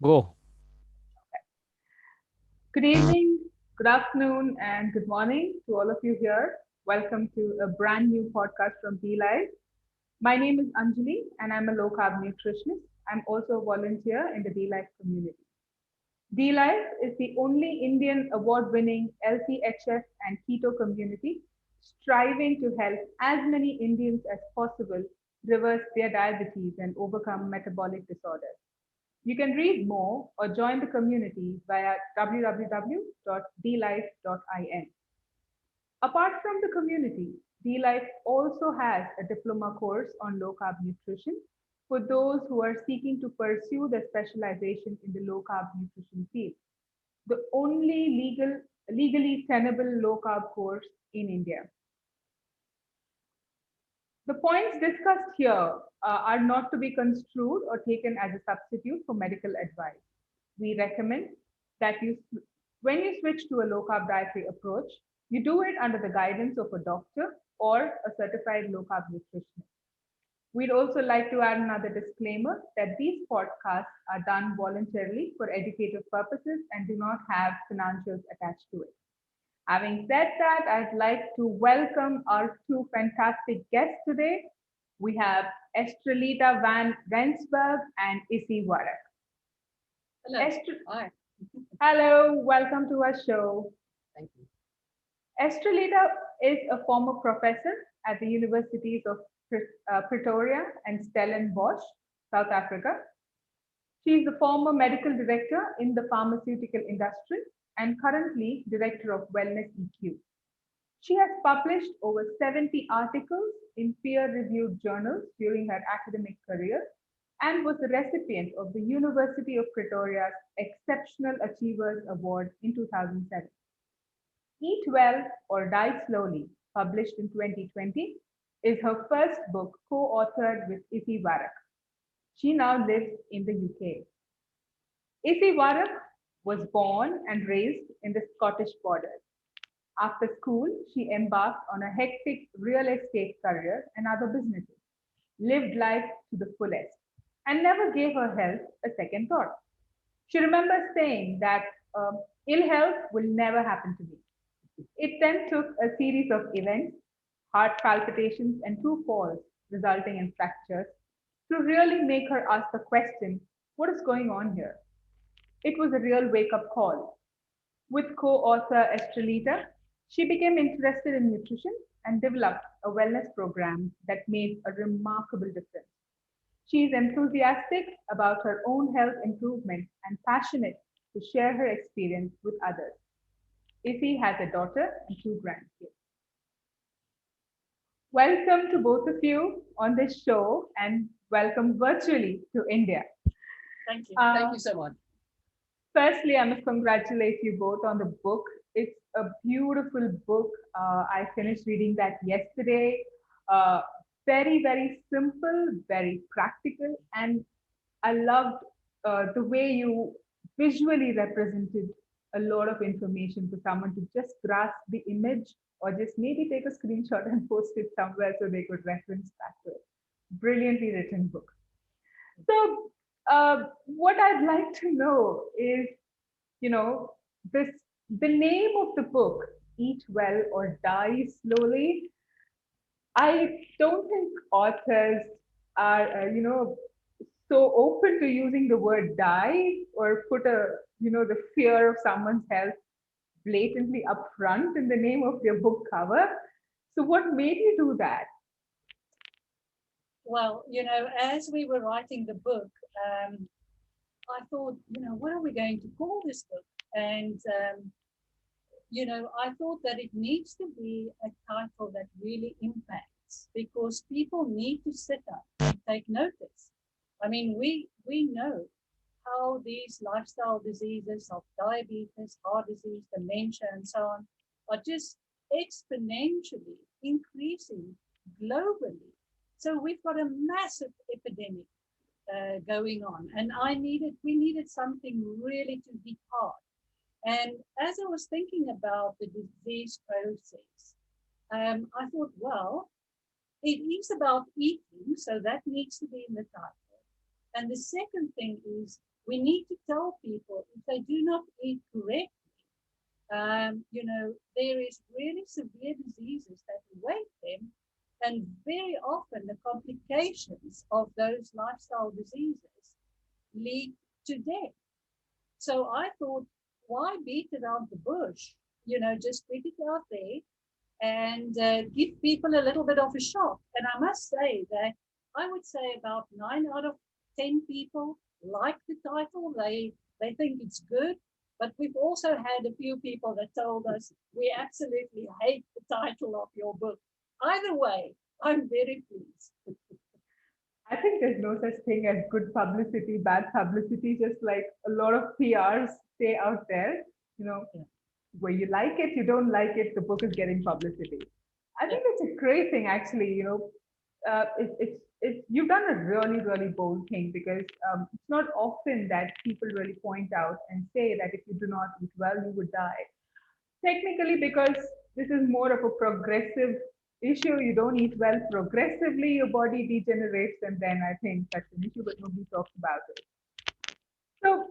Go. Good evening, good afternoon, and good morning to all of you here. Welcome to a brand new podcast from Be Life. My name is Anjali, and I'm a low carb nutritionist. I'm also a volunteer in the Be Life community. Be Life is the only Indian award winning lchf and keto community striving to help as many Indians as possible reverse their diabetes and overcome metabolic disorders. You can read more or join the community via www.dlife.in. Apart from the community, DLife also has a diploma course on low carb nutrition for those who are seeking to pursue their specialization in the low carb nutrition field, the only legally tenable low carb course in India. The points discussed here are not to be construed or taken as a substitute for medical advice. We recommend that when you switch to a low carb dietary approach, you do it under the guidance of a doctor or a certified low carb nutritionist. We'd also like to add another disclaimer that these podcasts are done voluntarily for educative purposes and do not have financials attached to it. Having said that, I'd like to welcome our two fantastic guests today. We have Estrelita van Rensburg and Issy Warrack. Hello. Estr- Hi. Hello, welcome to our show. Thank you. Estrelita is a former professor at the Universities of Pretoria and Stellenbosch, South Africa. She is the former medical director in the pharmaceutical industry and currently director of Wellness EQ. She has published over 70 articles in peer reviewed journals during her academic career and was the recipient of the University of Pretoria's Exceptional Achievers Award in 2007. Eat Well or Die Slowly, published in 2020, is her first book co authored with Issy Warrack. She now lives in the UK. Issy Warrack was born and raised in the Scottish borders. After school, she embarked on a hectic real estate career and other businesses, lived life to the fullest, and never gave her health a second thought. She remembers saying that ill health will never happen to me. It then took a series of events, heart palpitations, and two falls, resulting in fractures, to really make her ask the question, what is going on here? It was a real wake up call. With co author Estrelita, she became interested in nutrition and developed a wellness program that made a remarkable difference. She is enthusiastic about her own health improvement and passionate to share her experience with others. Izzy has a daughter and two grandkids. Welcome to both of you on this show and welcome virtually to India. Thank you. Thank Uh, you so much. Firstly, I must congratulate you both on the book. It's a beautiful book. I finished reading that yesterday. Uh, Very, very simple, very practical, and I loved the way you visually represented a lot of information for someone to just grasp the image or just maybe take a screenshot and post it somewhere so they could reference back to it. Brilliantly written book. So, what I'd like to know is, you know, this the name of the book, Eat Well or Die Slowly. I don't think authors are, so open to using the word die or put the fear of someone's health blatantly upfront in the name of their book cover. So, what made you do that? Well, as we were writing the book, I thought, what are we going to call this book? And, I thought that it needs to be a title that really impacts because people need to sit up and take notice. I mean, we know how these lifestyle diseases of diabetes, heart disease, dementia, and so on are just exponentially increasing globally. So we've got a massive epidemic going on, and we needed something really to hit hard. And as I was thinking about the disease process, I thought, well, it is about eating, so that needs to be in the title. And the second thing is we need to tell people if they do not eat correctly, there is really severe diseases that await them, and very often the complications of those lifestyle diseases lead to death. So I thought, why beat around the bush? Just put it out there and give people a little bit of a shock. And I must say that I would say about 9 out of 10 people like the title. They think it's good. But we've also had a few people that told us, we absolutely hate the title of your book. Either way, I'm very pleased. I think there's no such thing as good publicity, bad publicity, just like a lot of PRs say out there, yeah. Where you like it, you don't like it, the book is getting publicity. I think it's a great thing, actually. You've done a really, really bold thing, because it's not often that people really point out and say that if you do not eat well, you would die. Technically, because this is more of a progressive issue, you don't eat well progressively, your body degenerates, and then I think that's an issue, but nobody talks about it. So,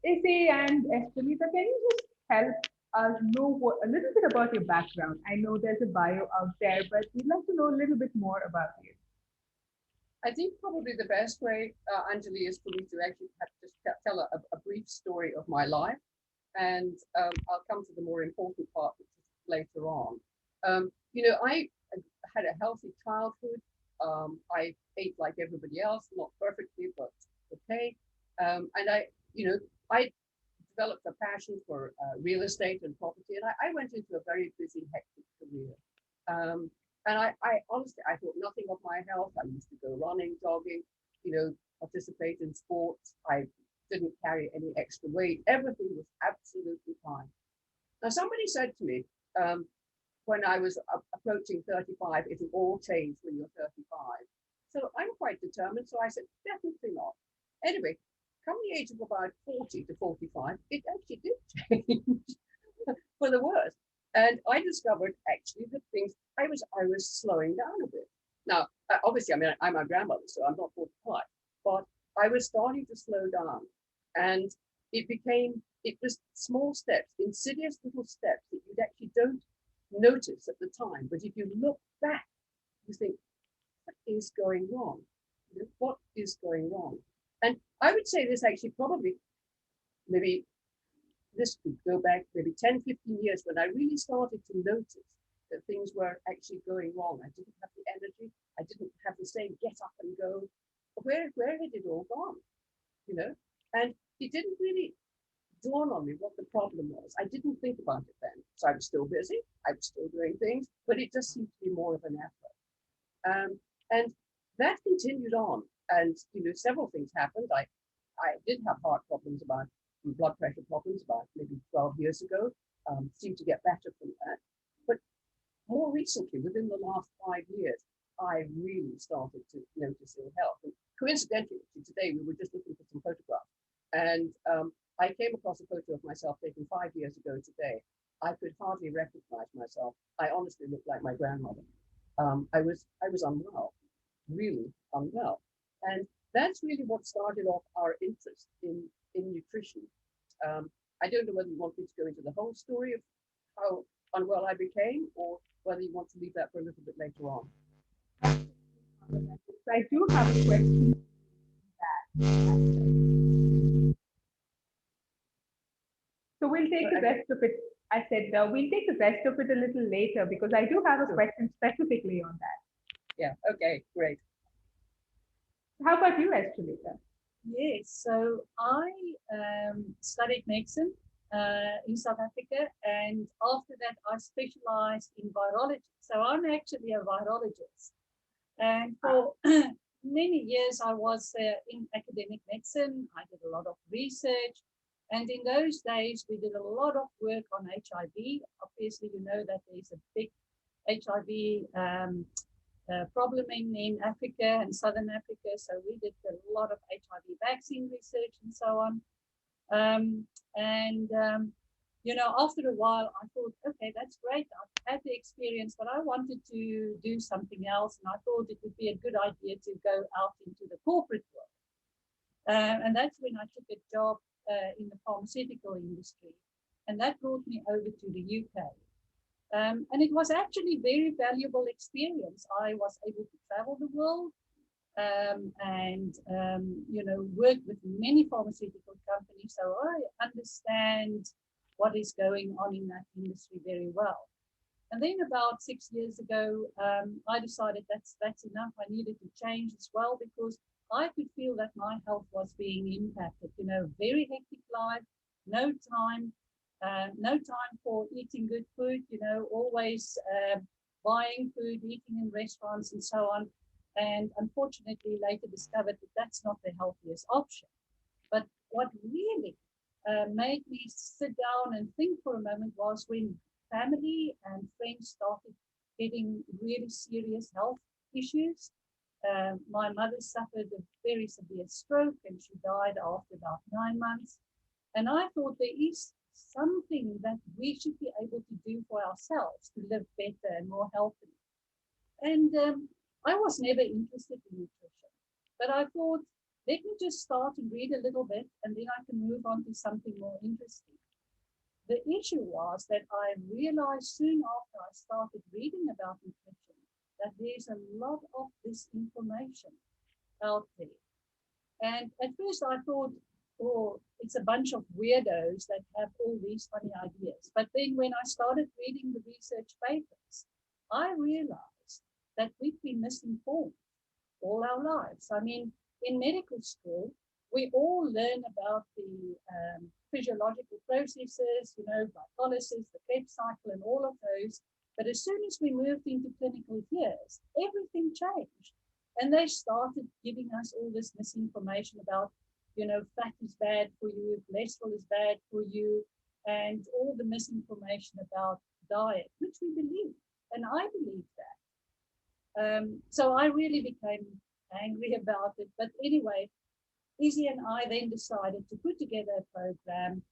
Izzy and Estrelita, can you just help us know a little bit about your background? I know there's a bio out there, but we'd like to know a little bit more about you. I think probably the best way, Anjali, is for me to actually just tell a brief story of my life, and I'll come to the more important part, which is later on. I had a healthy childhood. I ate like everybody else, not perfectly, but okay. And I developed a passion for real estate and property, and I went into a very busy, hectic career. And I honestly, I thought nothing of my health. I used to go running, jogging, participate in sports. I didn't carry any extra weight. Everything was absolutely fine. Now, somebody said to me, when I was approaching 35, it'll all change when you're 35. So I'm quite determined. So I said, definitely not. Anyway, come the age of about 40 to 45, it actually did change for the worse. And I discovered actually that I was slowing down a bit. Now, obviously, I'm a grandmother, so I'm not 45, but I was starting to slow down. And it was small steps, insidious little steps that you actually don't notice at the time. But if you look back, you think, what is going wrong? What is going wrong? And I would say this actually probably, maybe this could go back maybe 10, 15 years, when I really started to notice that things were actually going wrong. I didn't have the energy. I didn't have the same get up and go. Where had it all gone? And it didn't really dawn on me what the problem was. I didn't think about it then. So I was still busy. I was still doing things, but it just seemed to be more of an effort. And that continued on. And, several things happened. I did have heart problems, blood pressure problems about maybe 12 years ago. Seemed to get better from that. But more recently, within the last 5 years, I really started to notice ill health. And coincidentally, today we were just looking for some photographs. And I came across a photo of myself taken 5 years ago today. I could hardly recognize myself. I honestly looked like my grandmother. I was unwell, really unwell. And that's really what started off our interest in nutrition. I don't know whether you want me to go into the whole story of how unwell I became, or whether you want to leave that for a little bit later on. I do have a question. So we'll take the rest of it. I said we'll take the rest of it a little later, because I do have a question specifically on that. Yeah, okay, great. How about you, Estrelita? Yes, so I studied medicine in South Africa, and after that I specialized in virology. So I'm actually a virologist. And for many years I was in academic medicine. I did a lot of research. And in those days, we did a lot of work on HIV. Obviously, you know that there's a big HIV problem in Africa and Southern Africa. So we did a lot of HIV vaccine research and so on. After a while, I thought, okay, that's great. I've had the experience, but I wanted to do something else. And I thought it would be a good idea to go out into the corporate world. And that's when I took a job in the pharmaceutical industry. And that brought me over to the UK. And it was actually very valuable experience. I was able to travel the world and work with many pharmaceutical companies. So I understand what is going on in that industry very well. And then about 6 years ago, I decided that's enough. I needed to change as well because I could feel that my health was being impacted. Very hectic life, no time for eating good food. Always buying food, eating in restaurants, and so on. And unfortunately, later discovered that that's not the healthiest option. But what really made me sit down and think for a moment was when family and friends started getting really serious health issues. My mother suffered a very severe stroke and she died after about 9 months. And I thought there is something that we should be able to do for ourselves to live better and more healthily. And I was never interested in nutrition, but I thought, let me just start and read a little bit and then I can move on to something more interesting. The issue was that I realized soon after I started reading about nutrition that there's a lot of disinformation out there. And at first I thought, oh, it's a bunch of weirdos that have all these funny ideas. But then when I started reading the research papers, I realized that we've been misinformed all our lives. I mean, in medical school, we all learn about the physiological processes, glycolysis, the Krebs cycle, and all of those. But as soon as we moved into clinical years, everything changed. And they started giving us all this misinformation about, fat is bad for you, cholesterol is bad for you, and all the misinformation about diet, which we believe. And I believe that. So I really became angry about it. But anyway, Izzy and I then decided to put together a program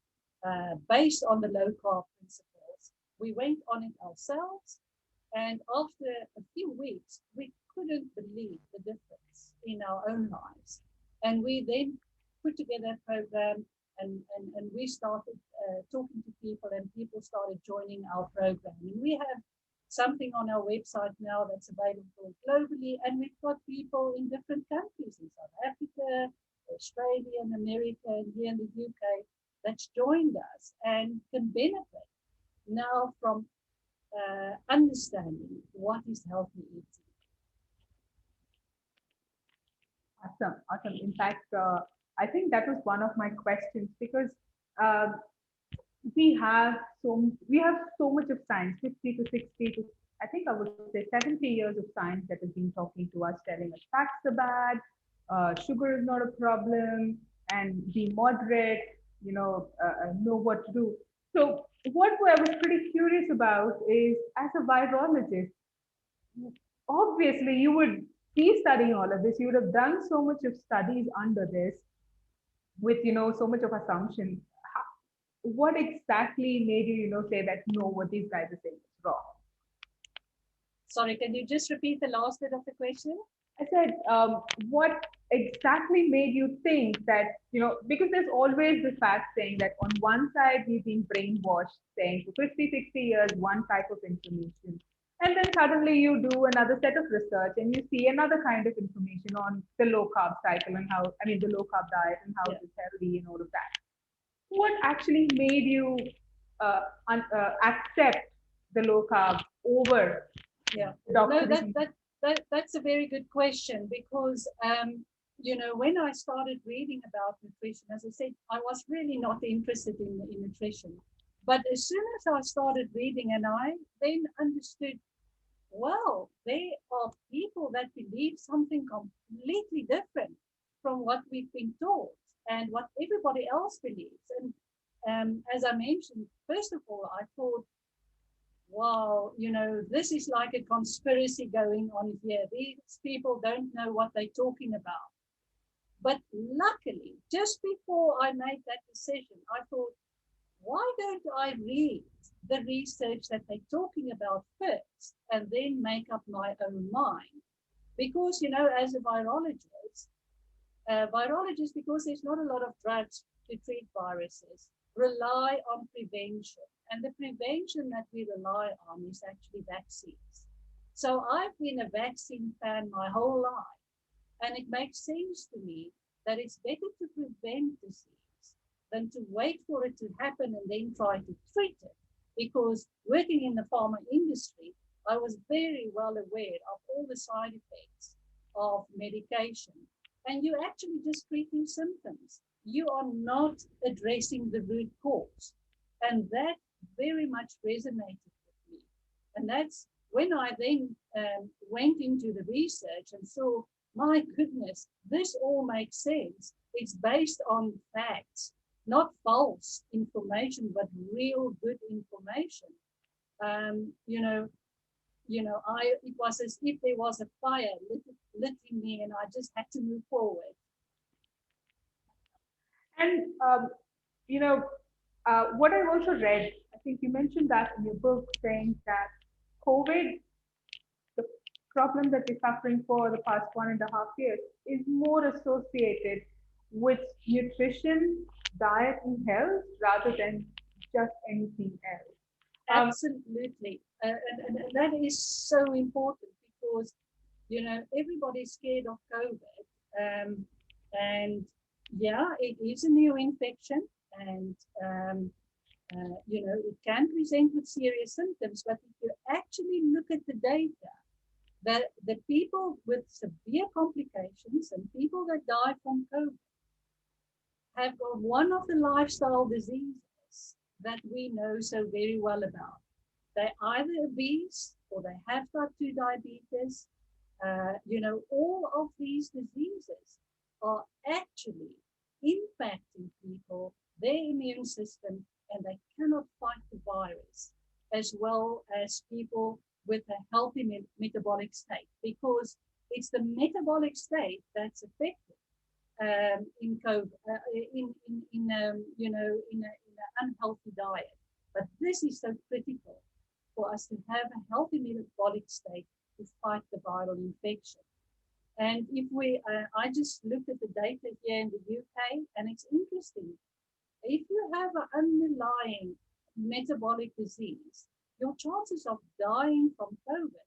based on the low-carb principles. We went on it ourselves, and after a few weeks, we couldn't believe the difference in our own lives. And we then put together a program, and we started talking to people, and people started joining our program. And we have something on our website now that's available globally, and we've got people in different countries, in South Africa, Australia, and America, and here in the UK, that's joined us and can benefit now from understanding what is healthy eating. Awesome. In fact, I think that was one of my questions because we have so much of science, 50 to 60 to I think I would say 70 years of science that has been talking to us, telling us fats are bad, sugar is not a problem, and be moderate, know what to do. So what I was pretty curious about is, as a virologist, obviously you would be studying all of this. You would have done so much of studies under this with, so much of assumption. What exactly made you, say that, no, what these guys are saying is wrong? Sorry, can you just repeat the last bit of the question? I said, what exactly made you think that, because there's always the fact saying that on one side, we've been brainwashed saying for 50, 60 years, one type of information. And then suddenly you do another set of research and you see another kind of information on the low carb cycle and the low carb diet and how it's healthy and all of that. What actually made you accept the low carb over that's a very good question, because when I started reading about nutrition, as I said, I was really not interested in nutrition. But as soon as I started reading, and I then understood, well, there are people that believe something completely different from what we've been taught and what everybody else believes. And as I mentioned, first of all, I thought, wow, this is like a conspiracy going on here. These people don't know what they're talking about. But luckily, just before I made that decision, I thought, why don't I read the research that they're talking about first and then make up my own mind? Because, as a virologist, Virologists, because there's not a lot of drugs to treat viruses, rely on prevention. And the prevention that we rely on is actually vaccines. So I've been a vaccine fan my whole life. And it makes sense to me that it's better to prevent disease than to wait for it to happen and then try to treat it. Because working in the pharma industry, I was very well aware of all the side effects of medication. And you're actually just treating symptoms. You are not addressing the root cause. And that very much resonated with me. And that's when I then went into the research and saw, my goodness, this all makes sense. It's based on facts, not false information, but real good information. It was as if there was a fire lit in me, and I just had to move forward. And what I also read, I think you mentioned that in your book, saying that COVID, the problem that we're suffering for the past 1.5 years, is more associated with nutrition, diet, and health rather than just anything else. Absolutely. And that is so important because, everybody's scared of COVID. And yeah, it is a new infection, and it can present with serious symptoms. But if you actually look at the data, that the people with severe complications and people that die from COVID have got one of the lifestyle diseases that we know so very well about. They're either obese or they have type 2 diabetes. All of these diseases are actually impacting people, their immune system, and they cannot fight the virus, as well as people with a healthy metabolic state, because it's the metabolic state that's affected in COVID, in an unhealthy diet. But this is so critical for us to have a healthy metabolic state to fight the viral infection. And if I just looked at the data here in the UK, and it's interesting. If you have an underlying metabolic disease, your chances of dying from COVID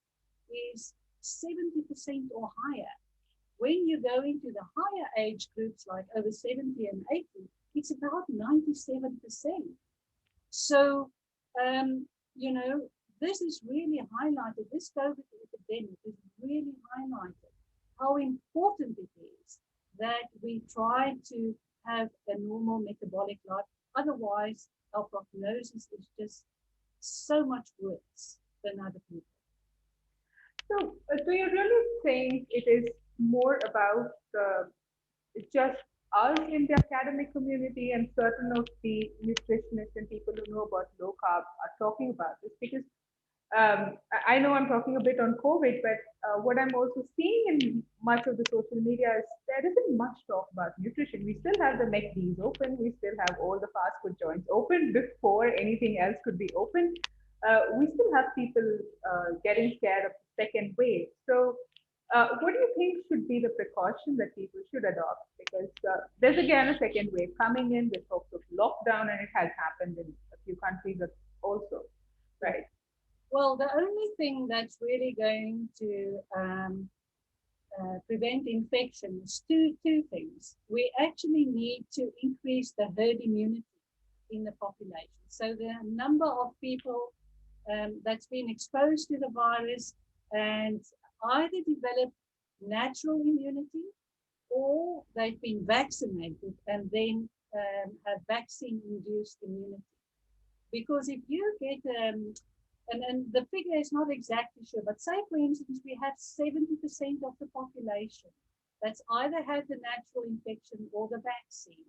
is 70% or higher. When you go into the higher age groups, like over 70 and 80, it's about 97%. So, this is really highlighted, this COVID epidemic is really highlighted how important it is that we try to have a normal metabolic life. Otherwise, our prognosis is just so much worse than other people. So, do you really think it is more about just us in the academic community and certain of the nutritionists and people who know about low carb are talking about this? Because I know I'm talking a bit on COVID, but what I'm also seeing in much of the social media is there isn't much talk about nutrition. We still have the McD's open. We still have all the fast food joints open before anything else could be open. We still have people getting scared of the second wave. So what do you think should be the precaution that people should adopt? Because there's again a second wave coming in. There's talks of lockdown, and it has happened in a few countries also, right? Well, the only thing that's really going to prevent infection is two things. We actually need to increase the herd immunity in the population. So the number of people that's been exposed to the virus and either develop natural immunity or they've been vaccinated and then have vaccine-induced immunity. Because if you get and the figure is not exactly sure, but say, for instance, we have 70% of the population that's either had the natural infection or the vaccine.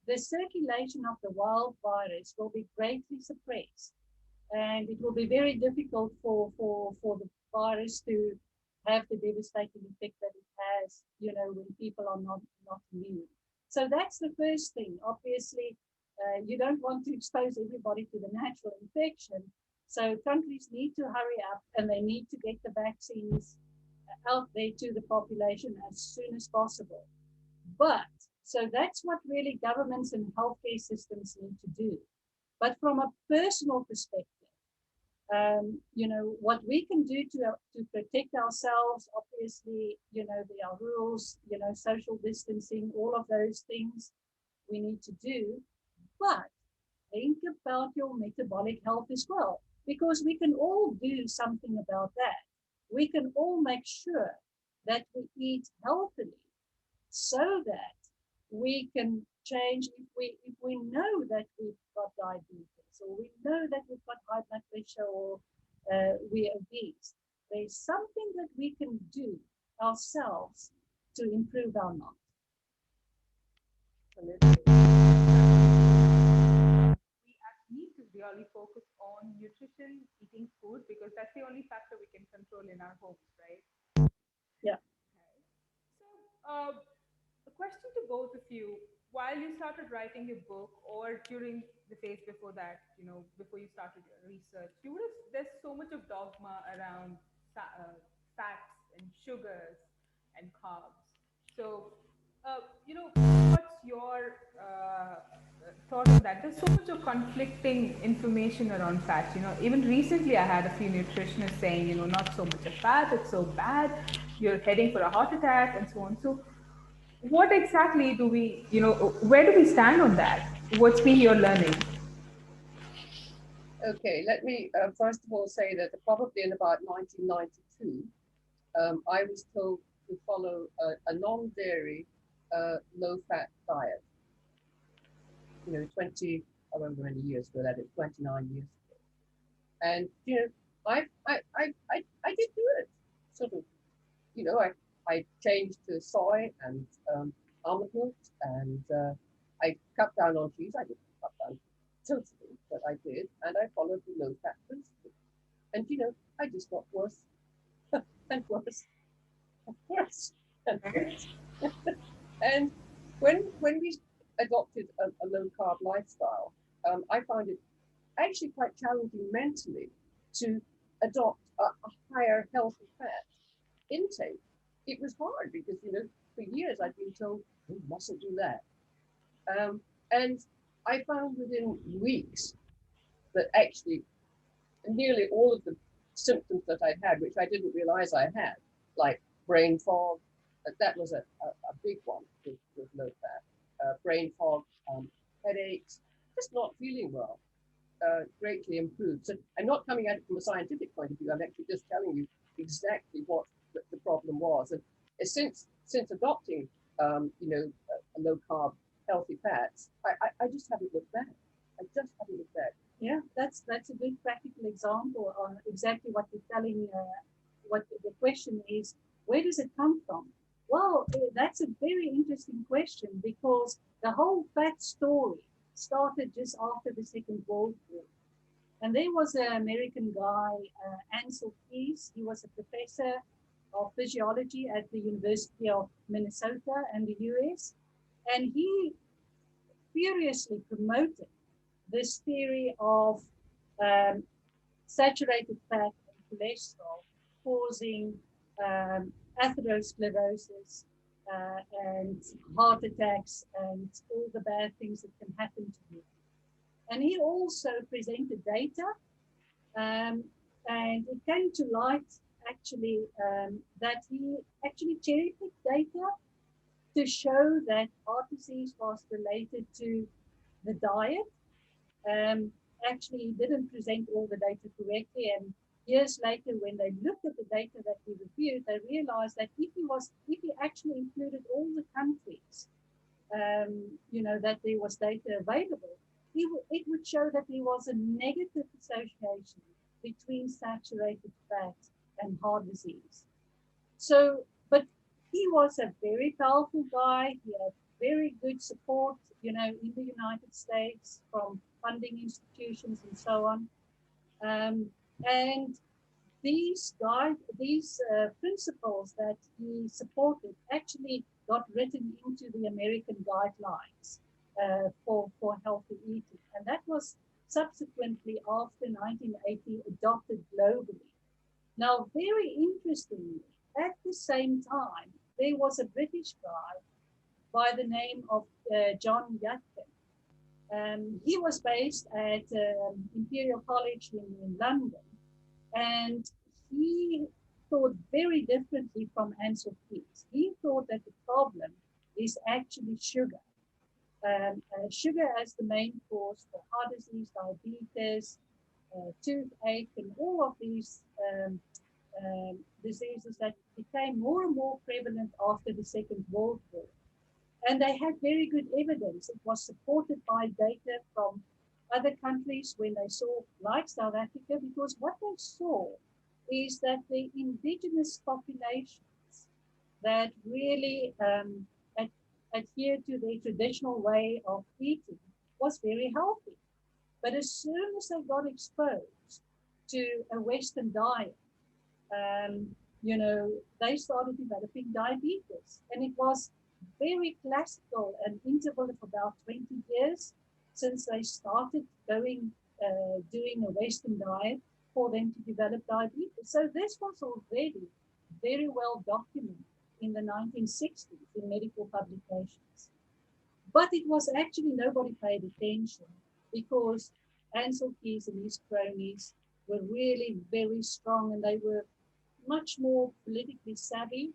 The circulation of the wild virus will be greatly suppressed, and it will be very difficult for the virus to have the devastating effect that it has, when people are not immune. So that's the first thing. Obviously, you don't want to expose everybody to the natural infection. So countries need to hurry up and they need to get the vaccines out there to the population as soon as possible. So that's what really governments and healthcare systems need to do. But from a personal perspective, what we can do to protect ourselves, obviously, there are rules, social distancing, all of those things we need to do. But think about your metabolic health as well, because we can all do something about that. We can all make sure that we eat healthily so that we can change if we know that we've got diabetes, or we know that we've got high blood pressure, or we're obese. There's something that we can do ourselves to improve our life. We need to really focus on nutrition, eating food, because that's the only factor we can control in our homes, right? Yeah. Okay. So, a question to both of you. While you started writing your book, or during the phase before that, before you started your research, there's so much of dogma around fats and sugars and carbs. So, what's your thought on that? There's so much of conflicting information around fats. Even recently, I had a few nutritionists saying, not so much of fat, it's so bad, you're heading for a heart attack, and so on. So, what exactly do we, where do we stand on that? What's been your learning? Okay, let me first of all say that probably in about 1992, I was told to follow a non-dairy, low-fat diet. 20, I don't remember how many years ago that is, 29 years ago. And, I did do it, sort of, I changed to soy and almond milk, and I cut down on cheese. I didn't cut down totally, but I did, and I followed the low-fat principle. And I just got worse and worse and worse and worse. And when we adopted a low-carb lifestyle, I found it actually quite challenging mentally to adopt a higher healthy fat intake. It was hard because, for years I'd been told, you mustn't do that. And I found within weeks that actually nearly all of the symptoms that I'd had, which I didn't realize I had, like brain fog, that was a big one with low fat, brain fog, headaches, just not feeling well, greatly improved. So I'm not coming at it from a scientific point of view. I'm actually just telling you exactly what the problem was. And since adopting, a low carb, healthy fats, I just haven't looked back. I just haven't looked back. Yeah, that's a good practical example on exactly what you're telling. What the question is, where does it come from? Well, that's a very interesting question, because the whole fat story started just after the Second World War. And there was an American guy, Ansel Keys. He was a professor of physiology at the University of Minnesota in the US. And he furiously promoted this theory of saturated fat and cholesterol causing atherosclerosis and heart attacks and all the bad things that can happen to you. And he also presented data, and it came to light actually that he actually cherry-picked data to show that heart disease was related to the diet. Actually, he didn't present all the data correctly, and years later, when they looked at the data that he reviewed, they realized that if he actually included all the countries, that there was data available, it would show that there was a negative association between saturated fat and heart disease. So, but he was a very powerful guy. He had very good support, in the United States from funding institutions and so on. And these principles that he supported actually got written into the American guidelines for healthy eating. And that was subsequently, after 1980, adopted globally. Now, very interestingly, at the same time, there was a British guy by the name of John Yatkin. He was based at Imperial College in London, and he thought very differently from Ansel Keys. He thought that the problem is actually sugar. Sugar as the main cause for heart disease, diabetes, toothache, and all of these diseases that became more and more prevalent after the Second World War. And they had very good evidence. It was supported by data from other countries when they saw, like South Africa, because what they saw is that the indigenous populations that really adhere to their traditional way of eating was very healthy. But as soon as they got exposed to a Western diet, you know, they started developing diabetes. And it was very classical, an interval of about 20 years since they started doing a Western diet for them to develop diabetes. So this was already very well documented in the 1960s in medical publications. But it was actually nobody paid attention because Ansel Keys and his cronies were really very strong, and they were much more politically savvy.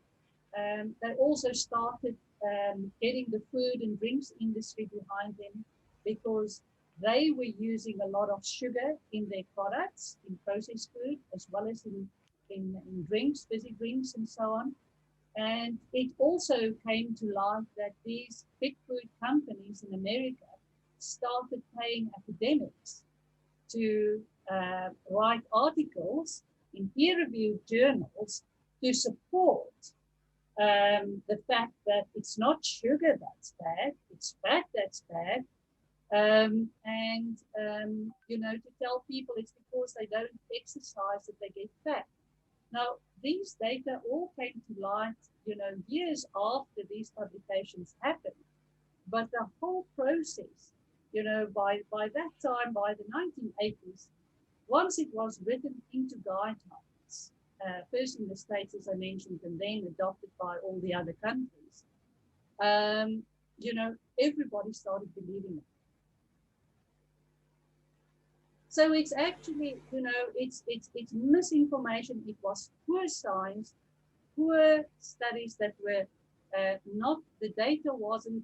They also started getting the food and drinks industry behind them because they were using a lot of sugar in their products, in processed food, as well as in drinks, fizzy drinks, and so on. And it also came to light that these big food companies in America started paying academics to write articles in peer-reviewed journals to support the fact that it's not sugar that's bad, it's fat that's bad. You know, to tell people it's because they don't exercise that they get fat. Now, these data all came to light, you know, years after these publications happened. But the whole process, you know, by that time, by the 1980s, once it was written into guidelines, first in the States, as I mentioned, and then adopted by all the other countries, you know, everybody started believing it. So it's actually, you know, it's misinformation. It was poor science, poor studies that were not, the data wasn't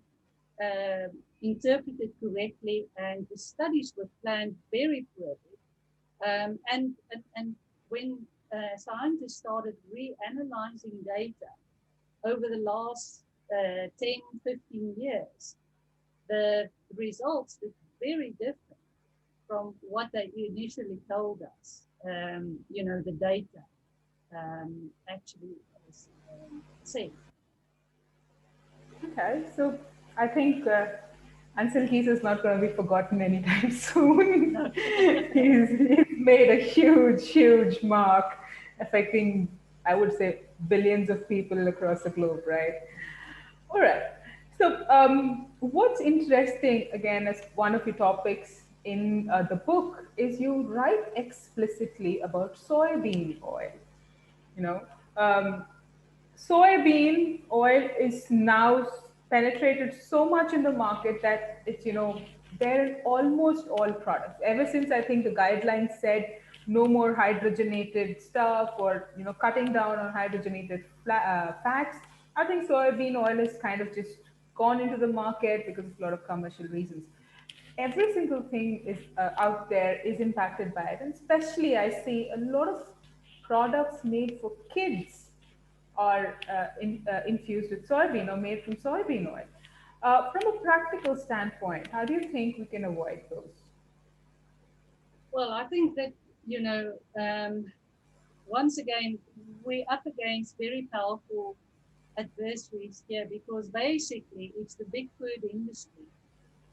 interpreted correctly, and the studies were planned very poorly. And when scientists started reanalyzing data over the last 10, 15 years, the results were very different from what they initially told us. You know, the data actually was safe. Okay, so I think Ansel Keys is not going to be forgotten anytime soon. No. he's made a huge mark, affecting, I would say, billions of people across the globe, right? All right. So, what's interesting, again, as one of your topics in the book, is you write explicitly about soybean oil. You know, soybean oil is now penetrated so much in the market that it's, you know, there in almost all products. Ever since I think the guidelines said no more hydrogenated stuff, or, you know, cutting down on hydrogenated fats, I think soybean oil has kind of just gone into the market because of a lot of commercial reasons. Every single thing is out there is impacted by it, and especially I see a lot of products made for kids are infused with soybean or made from soybean oil. From a practical standpoint, how do you think we can avoid those? Well, I think that, you know, once again, we're up against very powerful adversaries here, because basically it's the big food industry,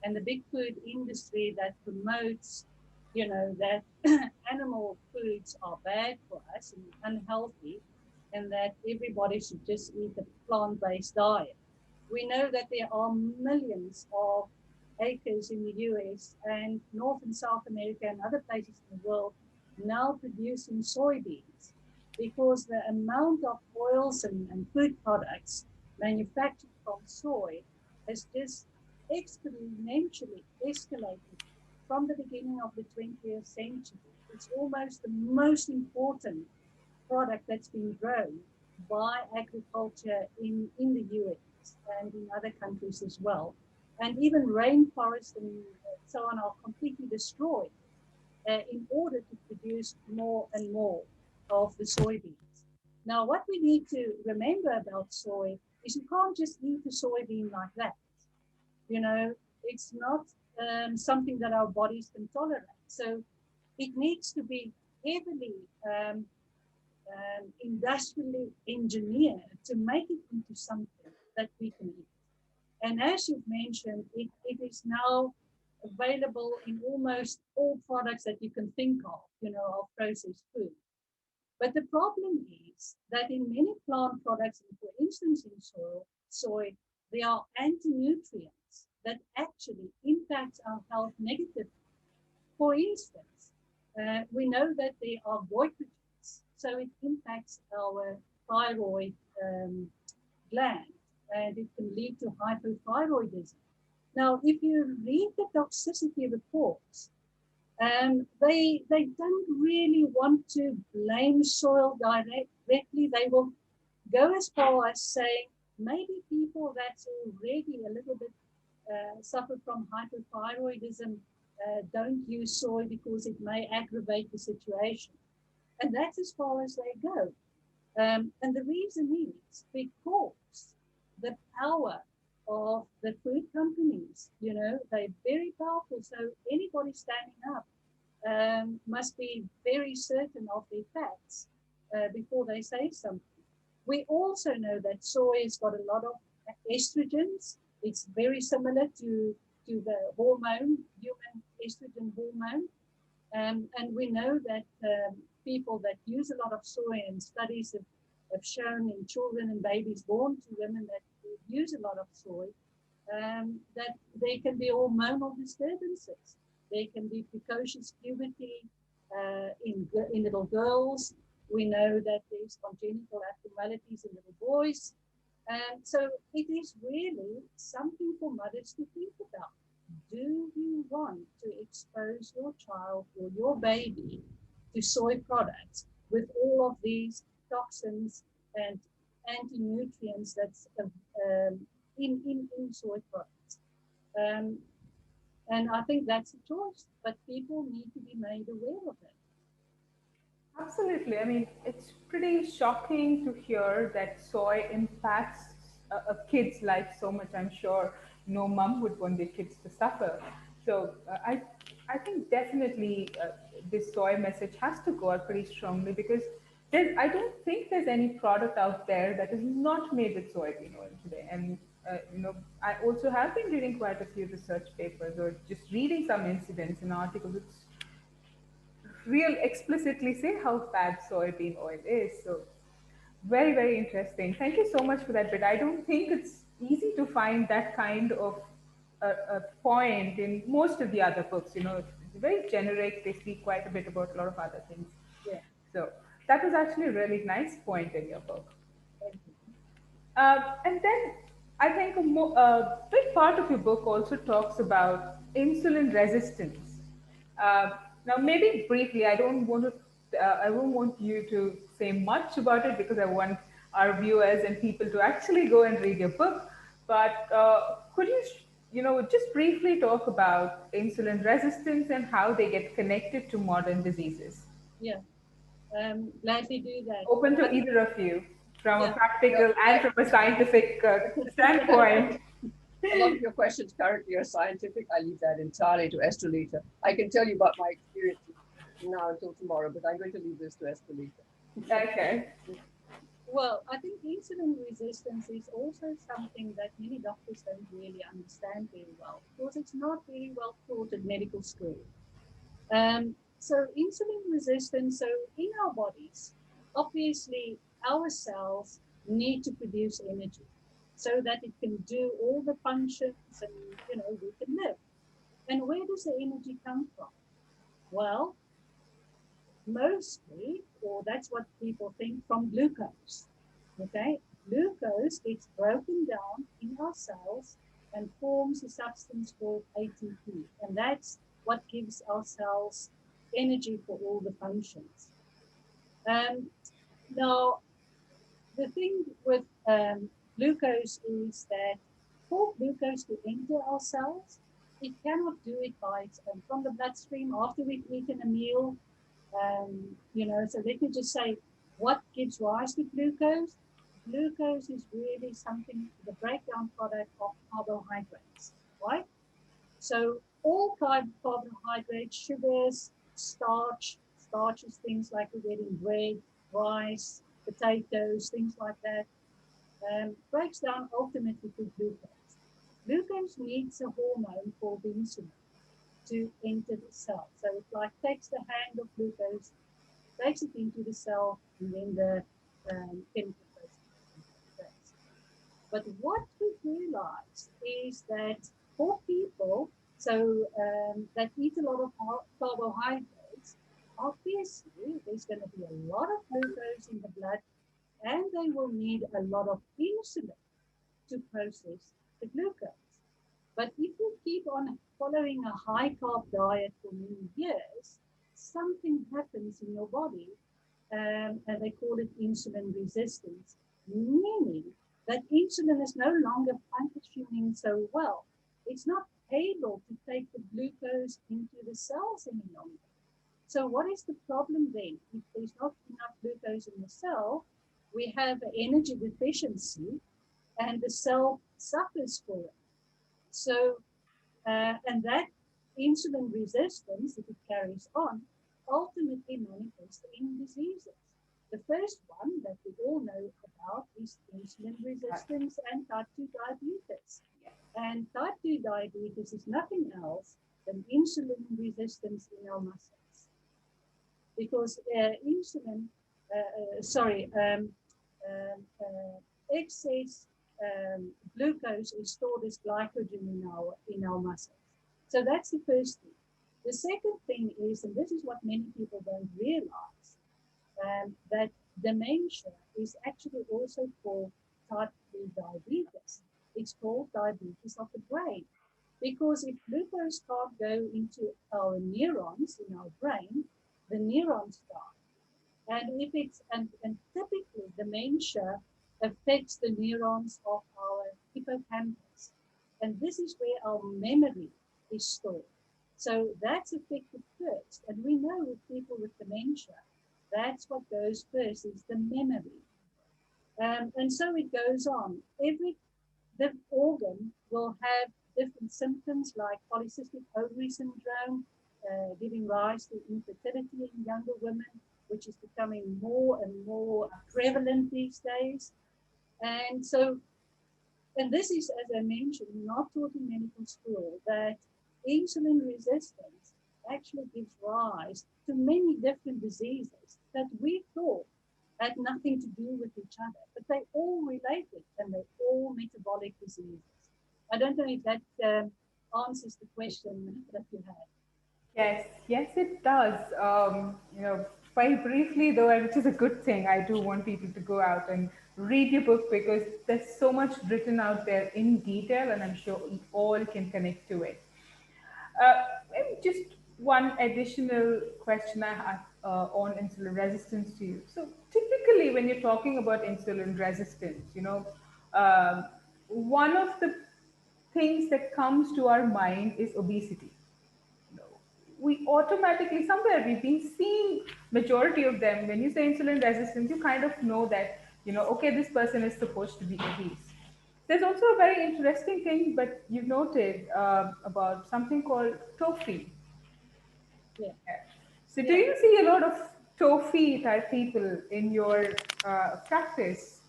and the big food industry that promotes, you know, that animal foods are bad for us and unhealthy, and that everybody should just eat a plant-based diet. We know that there are millions of acres in the US and North and South America and other places in the world now producing soybeans, because the amount of oils and food products manufactured from soy has just exponentially escalated from the beginning of the 20th century. It's almost the most important product that's been grown by agriculture in the US and in other countries as well. And even rainforests and so on are completely destroyed in order to produce more and more of the soybeans. Now, what we need to remember about soy is you can't just eat a soybean like that. You know, it's not something that our bodies can tolerate. So it needs to be heavily industrially engineered to make it into something that we can eat. And as you've mentioned, it is now available in almost all products that you can think of, you know, of processed food. But the problem is that in many plant products, and for instance in soy, there are anti-nutrients that actually impact our health negatively. For instance, we know that there are goitrogens, so it impacts our thyroid gland, and it can lead to hypothyroidism. Now, if you read the toxicity reports, they don't really want to blame soil directly. They will go as far as saying maybe people that's already a little bit suffer from hypothyroidism don't use soy because it may aggravate the situation. And that's as far as they go. And the reason is because the power of the food companies, you know, they're very powerful. So anybody standing up must be very certain of their facts before they say something. We also know that soy has got a lot of estrogens. It's very similar to the hormone, human estrogen hormone. And we know that people that use a lot of soy, and studies have shown in children and babies born to women that use a lot of soy, that there can be hormonal disturbances. There can be precocious puberty in little girls. We know that there's congenital abnormalities in little boys. So it is really something for mothers to think about. Do you want to expose your child or your baby to soy products with all of these toxins and anti-nutrients that's in soy products? And I think that's a choice, but people need to be made aware of it. Absolutely. I mean, it's pretty shocking to hear that soy impacts a kid's life so much. I'm sure no mom would want their kids to suffer. So I think definitely this soy message has to go out pretty strongly, because I don't think there's any product out there that is not made with soybean oil today. And I also have been reading quite a few research papers, or just reading some incidents and articles. It's real explicitly say how bad soybean oil is. So very, very interesting. Thank you so much for that bit. I don't think it's easy to find that kind of a point in most of the other books. It's very generic. They speak quite a bit about a lot of other things. Yeah. So that was actually a really nice point in your book. And then I think a big part of your book also talks about insulin resistance. Now, maybe briefly, I won't want you to say much about it, because I want our viewers and people to actually go and read your book. But could you, just briefly talk about insulin resistance and how they get connected to modern diseases? Yeah, gladly do that. Open to either of you, from a Yeah. practical and from a scientific standpoint. A lot of your questions currently are scientific. I leave that entirely to Estralita. I can tell you about my experience from now until tomorrow, but I'm going to leave this to Estralita. Okay. Well, I think insulin resistance is also something that many doctors don't really understand very well, because it's not very well taught at medical school. So insulin resistance, so in our bodies, obviously our cells need to produce energy so that it can do all the functions and, we can live. And where does the energy come from? Well, mostly, or that's what people think, from glucose. Okay, glucose gets broken down in our cells and forms a substance called ATP. And that's what gives our cells energy for all the functions. Now, the thing with glucose is that for glucose to enter our cells, it cannot do it by its own from the bloodstream after we've eaten a meal. So let me just say what gives rise to glucose. Glucose is really something, the breakdown product of carbohydrates, right? So all carbohydrates, sugars, starches, things like we get in bread, rice, potatoes, things like that, breaks down ultimately to glucose. Glucose needs a hormone called insulin to enter the cell. So it like takes the hand of glucose, takes it into the cell, and then the chemical process. But what we've realized is that for people that eat a lot of carbohydrates, obviously there's going to be a lot of glucose in the blood, and they will need a lot of insulin to process the glucose. But if you keep on following a high carb diet for many years, something happens in your body, and they call it insulin resistance, meaning that insulin is no longer functioning so well. It's not able to take the glucose into the cells any longer. So what is the problem then? If there's not enough glucose in the cell, we have an energy deficiency, and the cell suffers for it. So, and that insulin resistance, if it carries on, ultimately manifests in diseases. The first one that we all know about is insulin resistance and type 2 diabetes. And type 2 diabetes is nothing else than insulin resistance in our muscles. Because excess glucose is stored as glycogen in our muscles. So that's the first thing. The second thing is, and this is what many people don't realize, that dementia is actually also called type 2 diabetes. It's called diabetes of the brain, because if glucose can't go into our neurons in our brain, the neurons die. And if it's and typically dementia affects the neurons of our hippocampus, and this is where our memory is stored. So that's affected first, and we know with people with dementia, that's what goes first is the memory, and so it goes on. The organ will have different symptoms like polycystic ovary syndrome, giving rise to infertility in younger women, which is becoming more and more prevalent these days. And so, and this is, as I mentioned, not taught in medical school, that insulin resistance actually gives rise to many different diseases that we thought had nothing to do with each other, but they all related, and they're all metabolic diseases. I don't know if that answers the question that you had. Yes, it does. Very briefly though, which is a good thing, I do want people to go out and read your book because there's so much written out there in detail, and I'm sure we all can connect to it. Maybe just one additional question I have on insulin resistance to you. So typically when you're talking about insulin resistance, one of the things that comes to our mind is obesity. We automatically, somewhere we've been seeing majority of them, when you say insulin resistance, you kind of know that, okay, this person is supposed to be obese. There's also a very interesting thing, but you've noted about something called TOFI. Yeah. So do you see a lot of TOFI type people in your practice?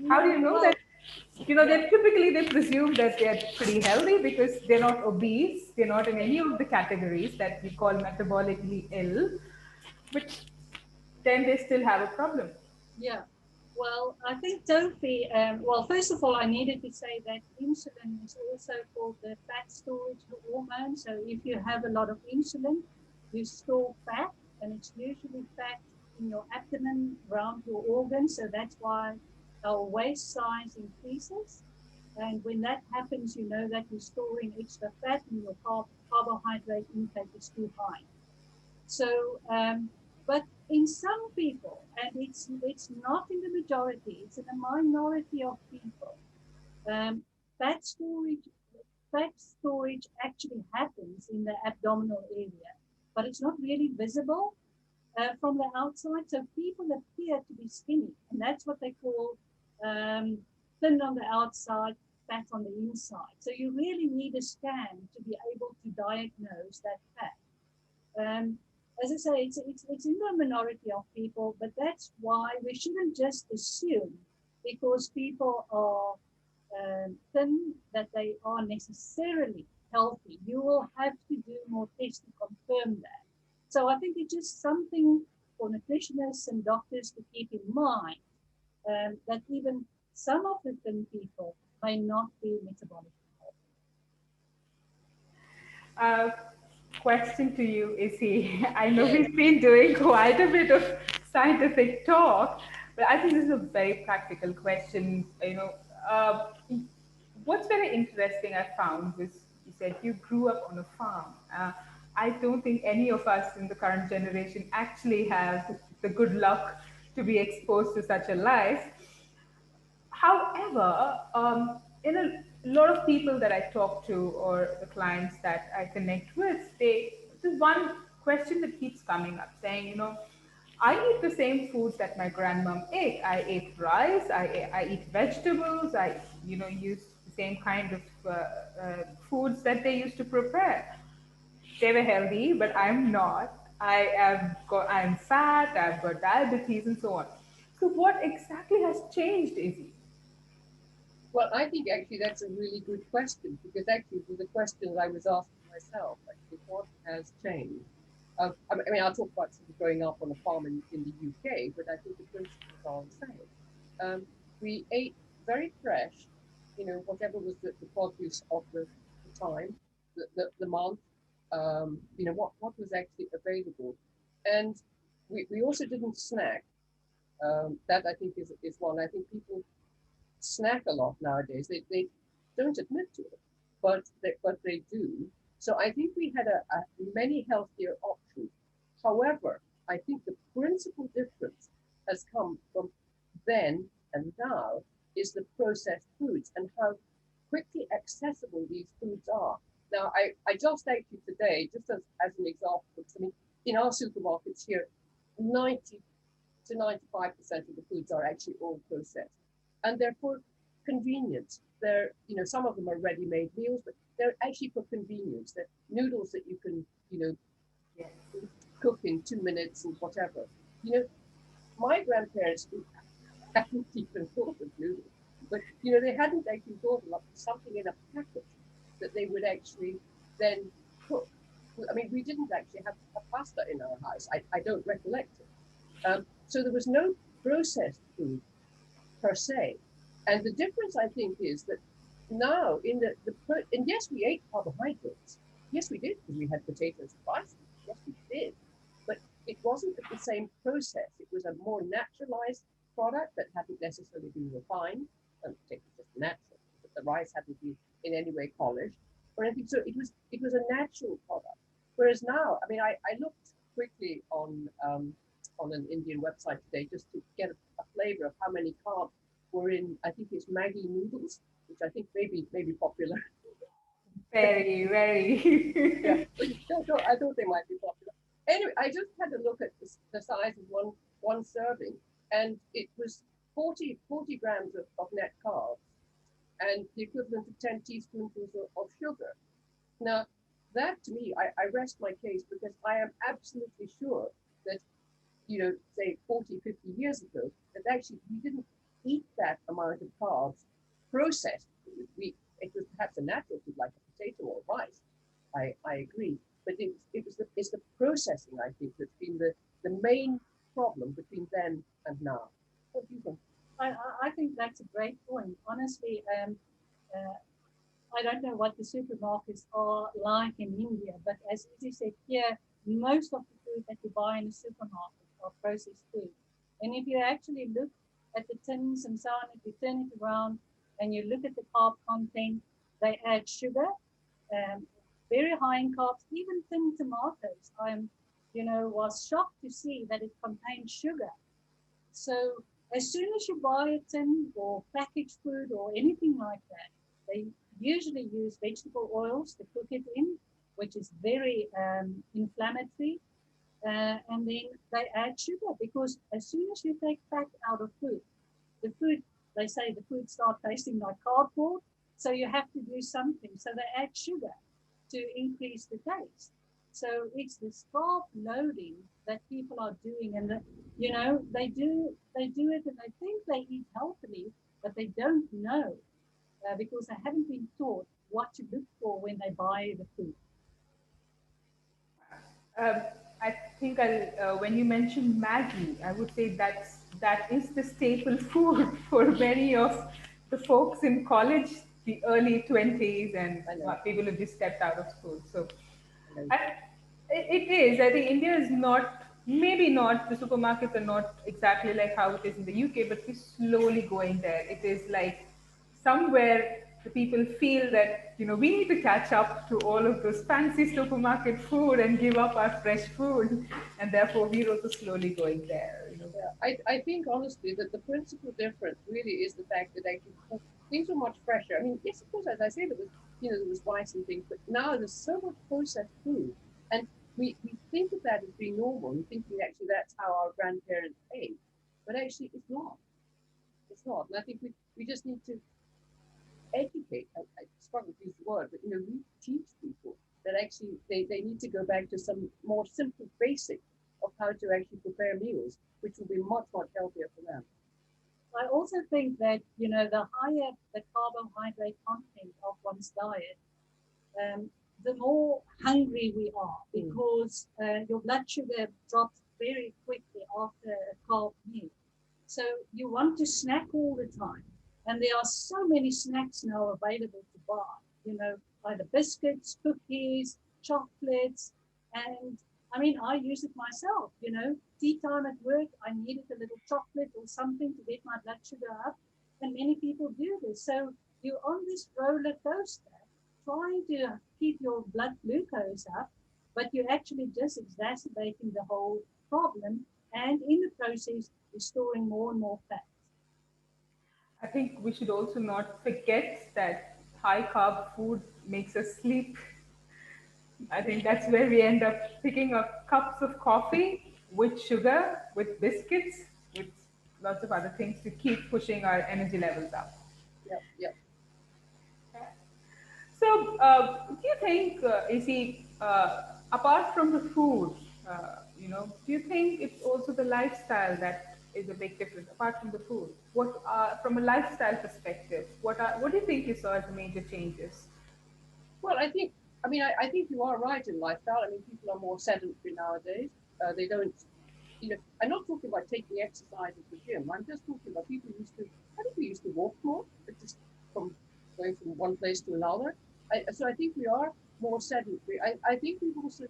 How do you know that? They typically they presume that they're pretty healthy because they're not obese, they're not in any of the categories that we call metabolically ill, but then they still have a problem. Yeah. Well, I think TOFI, well, first of all, I needed to say that insulin is also called the fat storage hormone. So if you have a lot of insulin, you store fat, and it's usually fat in your abdomen around your organs. So that's why our waist size increases. And when that happens, you know that you're storing extra fat and your carbohydrate intake is too high. So, but in some people, and it's not in the majority, it's in a minority of people, um, fat storage actually happens in the abdominal area, but it's not really visible from the outside. So people appear to be skinny, and that's what they call thin on the outside, fat on the inside. So you really need a scan to be able to diagnose that fat. As I say, it's in the minority of people, but that's why we shouldn't just assume because people are thin that they are necessarily healthy. You will have to do more tests to confirm that. So I think it's just something for nutritionists and doctors to keep in mind that even some of the thin people may not be metabolically healthy. Question to you, Issy. I know we've been doing quite a bit of scientific talk, but I think this is a very practical question. What's very interesting I found was you said you grew up on a farm. I don't think any of us in the current generation actually have the good luck to be exposed to such a life. However, in a lot of people that I talk to or the clients that I connect with, there's one question that keeps coming up saying, I eat the same foods that my grandmom ate. I ate rice, I eat vegetables, I, use the same kind of foods that they used to prepare. They were healthy, but I'm not. I'm fat, I've got diabetes and so on. So what exactly has changed, Izzy? Well, I think actually that's a really good question because actually it was a question that I was asking myself. Actually, what has changed? I mean, I'll talk about sort of growing up on a farm in the UK, but I think the principles are the same. We ate very fresh, whatever was the produce of the time, the month, what was actually available. And we also didn't snack. That I think is one. I think people snack a lot nowadays. They don't admit to it, but they do. So I think we had a many healthier options. However, I think the principal difference has come from then and now is the processed foods and how quickly accessible these foods are. Now, I just actually today, just as an example, I mean, in our supermarkets here, 90 to 95% of the foods are actually all processed. And they're for convenience. They're, some of them are ready-made meals, but they're actually for convenience. They're noodles that you can, cook in 2 minutes and whatever. My grandparents hadn't even thought of noodles, but they hadn't actually thought of something in a packet that they would actually then cook. I mean, we didn't actually have pasta in our house. I don't recollect it. So there was no processed food per se. And the difference, I think, is that now and yes, we ate carbohydrates. Yes, we did, because we had potatoes and rice. Yes, we did. But it wasn't the same process. It was a more naturalized product that hadn't necessarily been refined. And potatoes just natural, but the rice hadn't been in any way polished or anything. So it was a natural product. Whereas now, I mean, I looked quickly on an Indian website today just to get a flavor of how many carbs were in, I think it's Maggi noodles, which I think may be popular. Very, very. Yeah, I thought they might be popular. Anyway, I just had a look at the size of one serving, and it was 40 grams of net carbs, and the equivalent of 10 teaspoonfuls of sugar. Now, that to me, I rest my case because I am absolutely sure that, say 40, 50 years ago, that actually we didn't eat that amount of carbs processed. It was perhaps a natural food like a potato or rice. I agree, but it's the processing, I think, that's been the main problem between then and now. What do you think? I think that's a great point. Honestly, I don't know what the supermarkets are like in India, but as Izzy said, here, most of the food that you buy in a supermarket are processed food. And if you actually look at the tins and so on, if you turn it around, and you look at the carb content, they add sugar, very high in carbs, even thin tomatoes. Was shocked to see that it contains sugar. So as soon as you buy a tin or packaged food or anything like that, they usually use vegetable oils to cook it in, which is very inflammatory. And then they add sugar, because as soon as you take fat out of food, they say the food starts tasting like cardboard. So you have to do something. So they add sugar to increase the taste. So it's this carb loading that people are doing, and they do it, and they think they eat healthily, but they don't know because they haven't been taught what to look for when they buy the food. Um, I think when you mentioned Maggie, I would say that is the staple food for many of the folks in college, the early 20s, and people who just stepped out of school. So I, it is. I think India is not, maybe not, the supermarkets are not exactly like how it is in the UK, but we're slowly going there. It is like somewhere the people feel that we need to catch up to all of those fancy supermarket food and give up our fresh food, and therefore we're also slowly going there. Yeah, I think honestly that the principal difference really is the fact that actually things are much fresher. I mean, yes, of course, as I say, there was rice and things, but now there's so much processed food, and we think of that as being normal and thinking actually that's how our grandparents ate, but actually it's not. It's not, and I think we just need to educate. I struggle to use the word, but we teach people that actually they need to go back to some more simple basics of how to actually prepare meals, which will be much healthier for them. I also think that the higher the carbohydrate content of one's diet, the more hungry we are, because your blood sugar drops very quickly after a carb meal. So you want to snack all the time. And there are so many snacks now available to buy, either biscuits, cookies, chocolates. And I mean, I use it myself, tea time at work, I needed a little chocolate or something to get my blood sugar up. And many people do this. So you're on this roller coaster trying to keep your blood glucose up, but you're actually just exacerbating the whole problem. And in the process, you're storing more and more fat. I think we should also not forget that high carb food makes us sleep. I think that's where we end up picking up cups of coffee with sugar, with biscuits, with lots of other things to keep pushing our energy levels up. Yeah, yeah. So, do you think, Izzy, apart from the food, do you think it's also the lifestyle that is a big difference? Apart from the food, from a lifestyle perspective, what do you think you saw as the major changes? Well, I think you are right in lifestyle. I mean, people are more sedentary nowadays. They don't, I'm not talking about taking exercise at the gym. I'm just talking about people I think we used to walk more, but just from going from one place to another. So I think we are more sedentary. I think we've also,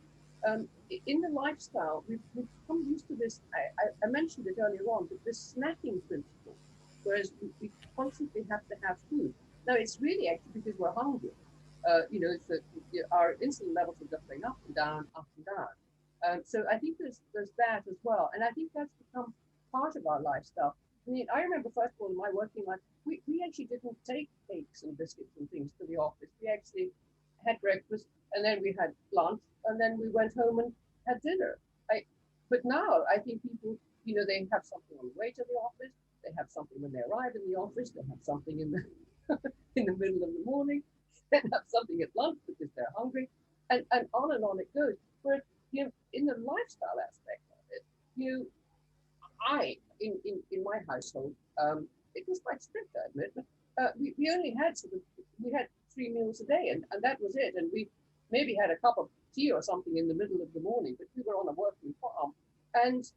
in the lifestyle, we've become used to this. I mentioned it earlier on, but this snacking principle, whereas we constantly have to have food. Now, it's really actually because we're hungry. Our insulin levels are just going up and down, up and down. So I think there's that as well, and I think that's become part of our lifestyle. I mean, I remember first of all in my working life, we actually didn't take cakes and biscuits and things to the office. We actually had breakfast, and then we had lunch, and then we went home and had dinner. But now I think people, they have something on the way to the office. They have something when they arrive in the office. They have something in the in the middle of the morning. They have something at lunch because they're hungry, and on it goes. But in the lifestyle aspect of it, in my household, it was quite strict, I admit, but we only had we had 3 meals a day, and that was it. And we maybe had a cup of tea or something in the middle of the morning, but we were on a working farm, and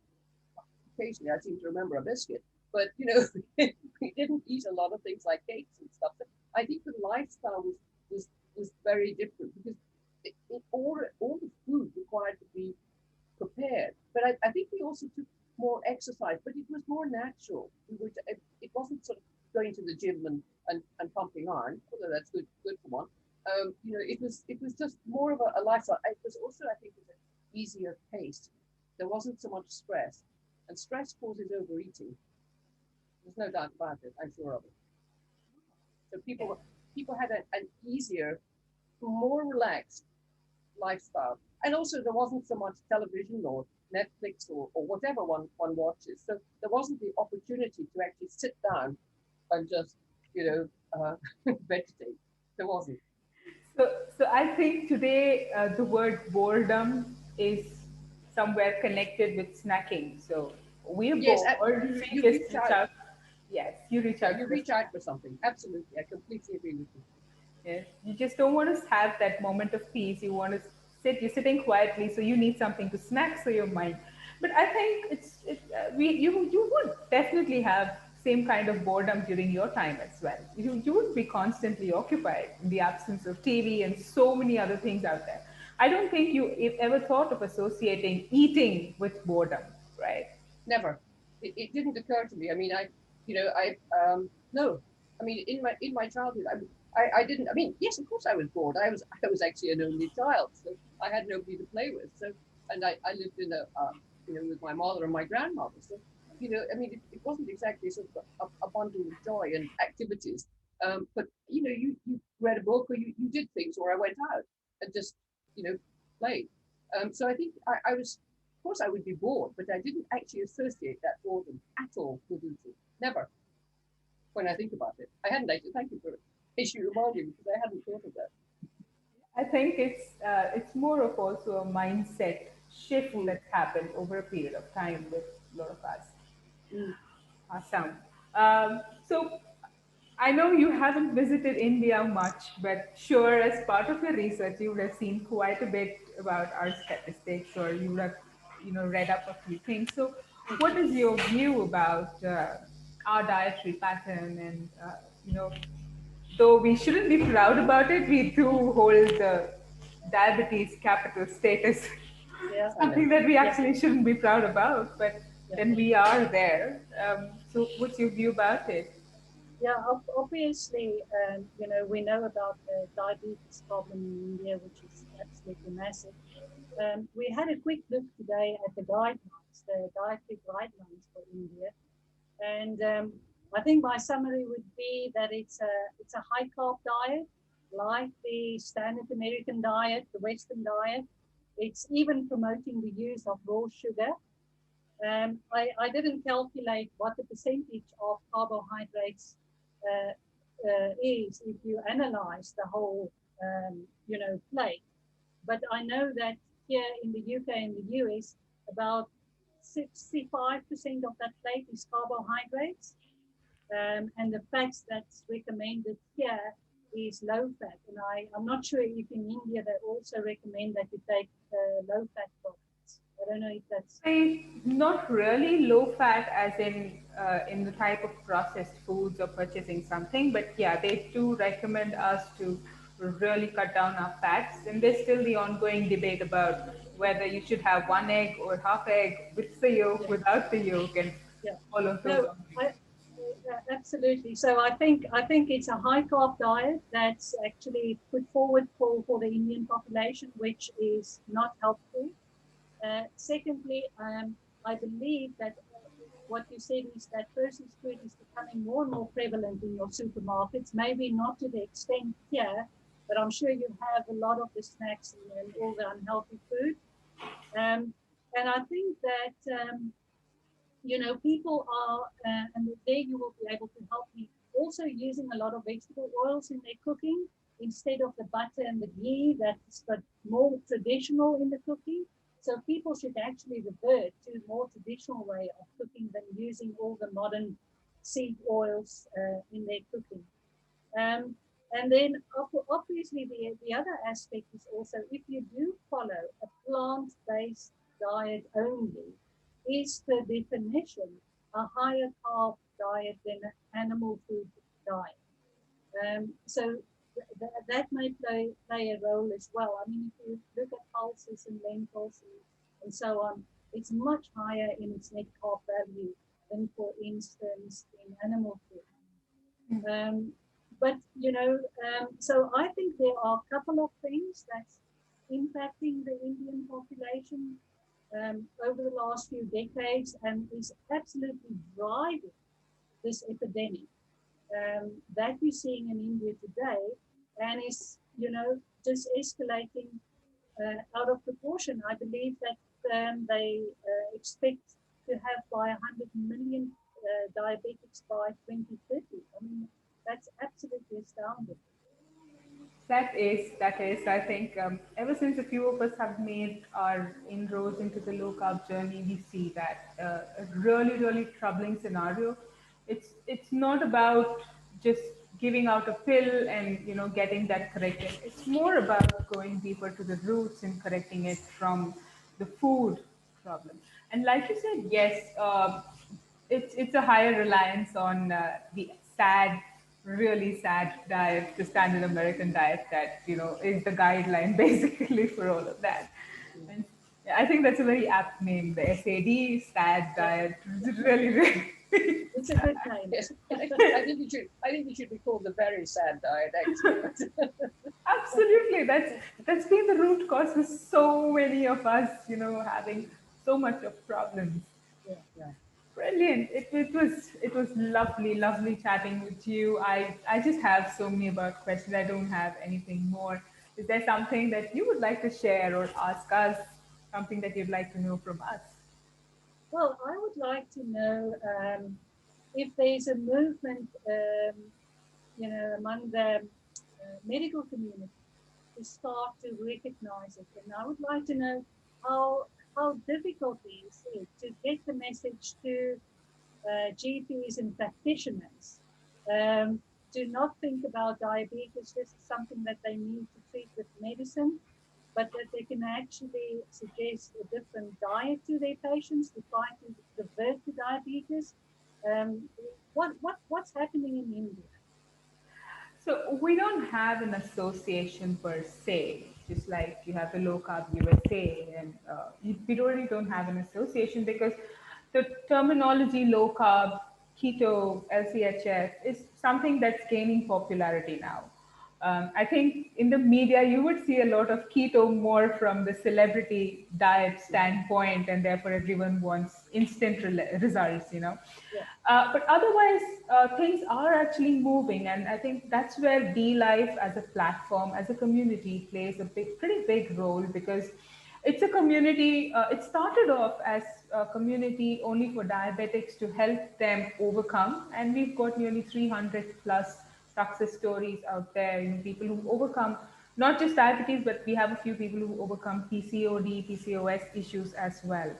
occasionally I seem to remember a biscuit, but we didn't eat a lot of things like cakes and stuff. But I think the lifestyle was very different, because all the food required to be prepared. But I think we also took more exercise, but it was more natural. It wasn't sort of going to the gym and pumping iron, although that's good for one. You know, it was just more of a lifestyle. It was also, I think, it was an easier pace. There wasn't so much stress, and stress causes overeating. There's no doubt about it. I'm sure of it. So people had an easier, more relaxed lifestyle, and also there wasn't so much television or Netflix or whatever one watches. So there wasn't the opportunity to actually sit down and just, you know, vegetate. There wasn't. So I think today the word boredom is somewhere connected with snacking. So we're Yes, bored, we you just reach reach out. out. Yes, you reach Yeah, out you for a reach out for something. Absolutely, I completely agree with you. Yes, you just don't want to have that moment of peace. You want to sit. You're sitting quietly, so you need something to snack for your mind. But I think you would definitely have same kind of boredom during your time as well. You would be constantly occupied in the absence of TV and so many other things out there. I don't think you ever thought of associating eating with boredom, right? Never. It didn't occur to me. I mean, you know, no. I mean, in my childhood, I didn't. I mean, yes, of course, I was bored. I was actually an only child, so I had nobody to play with. So, and I lived in you know, with my mother and my grandmother. So, you know, I mean, it wasn't exactly sort of a bundle of joy and activities. But you know, you read a book or you did things, or I went out and just, you know, played. So I think I was, of course, I would be bored, but I didn't actually associate that boredom at all with eating. Never. When I think about it, I hadn't actually. Thank you for issue reminding me, because I hadn't thought of that. I think it's more of also a mindset shift Mm, that's happened over a period of time with a lot of us. mm. Awesome. So I know you haven't visited India much, but sure, as part of your research, you would have seen quite a bit about our statistics, or you would have, read up a few things. So, what is your view about our dietary pattern? And though we shouldn't be proud about it, we do hold the diabetes capital status. Yeah, I know. Something that we yeah, actually shouldn't be proud about, but yeah. then we are there. So, what's your view about it? Yeah, obviously, you know, we know about the diabetes problem in India, which is absolutely massive. We had a quick look today at the guidelines, the dietary guidelines for India, and I think my summary would be that it's a high carb diet, like the standard American diet, the Western diet. It's even promoting the use of raw sugar. I didn't calculate what the percentage of carbohydrates uh, is if you analyze the whole, you know, plate. But I know that here in the UK and the US, about 65% of that plate is carbohydrates. And the fats that's recommended here is low fat. And I'm not sure if in India they also recommend that you take low fat products. I don't know if that's. Not really low fat, as in the type of processed foods or purchasing something, but yeah, they do recommend us to really cut down our fats. And there's still the ongoing debate about whether you should have one egg or half egg with the yolk, Yeah, without the yolk, and yeah. all of those. No, absolutely. So I think it's a high carb diet that's actually put forward for the Indian population, which is not helpful. Secondly, I believe that what you said is that processed food is becoming more and more prevalent in your supermarkets. Maybe not to the extent here, but I'm sure you have a lot of the snacks and all the unhealthy food. And I think that you know, people are, and there you will be able to help me, also using a lot of vegetable oils in their cooking instead of the butter and the ghee that's got more traditional in the cooking. So people should actually revert to a more traditional way of cooking than using all the modern seed oils in their cooking. Um, and then obviously the other aspect is also if you do follow a plant-based diet only, is per definition a higher carb diet than an animal food diet. So that may play a role as well. I mean, if you look at pulses and lentils and so on, it's much higher in its net carb value than, for instance, in animal food. But so I think there are a couple of things that's impacting the Indian population over the last few decades and is absolutely driving this epidemic that we're seeing in India today, and is just escalating out of proportion. I believe that they expect to have by 100 million diabetics by 2030. I mean, that's absolutely astounding. I think ever since a few of us have made our inroads into the low carb journey, we see that a really, really troubling scenario. It's not about just giving out a pill and getting that corrected. It's more about going deeper to the roots and correcting it from the food problem. And like you said, yes, it's a higher reliance on the really sad diet, the standard American diet that is the guideline basically for all of that. And yeah, I think that's a very apt name, the SAD, sad diet. Really, really. It's a good name. Yes, I think it should be called the very sad diet, actually. Absolutely, that's been the root cause for so many of us, having so much of problems. Yeah. Brilliant. It was lovely, lovely chatting with you. I just have so many about questions. I don't have anything more. Is there something that you would like to share or ask us? Something that you'd like to know from us? Well, I would like to know if there's a movement, among the medical community to start to recognize it. And I would like to know how difficult is it to get the message to GPs and practitioners to not think about diabetes just as something that they need to treat with medicine, but that they can actually suggest a different diet to their patients to try to divert to diabetes. What's happening in India? So we don't have an association per se, just like you have the low carb USA, and we really don't have an association because the terminology low carb, keto, LCHF is something that's gaining popularity now. I think in the media you would see a lot of keto more from the celebrity diet standpoint, and therefore everyone wants instant results. Yeah. But otherwise, things are actually moving, and I think that's where D Life as a platform, as a community, plays a pretty big role because it's a community. It started off as a community only for diabetics to help them overcome, and we've got nearly 300 plus success stories out there. People who overcome not just diabetes, but we have a few people who overcome PCOD, PCOS issues as well.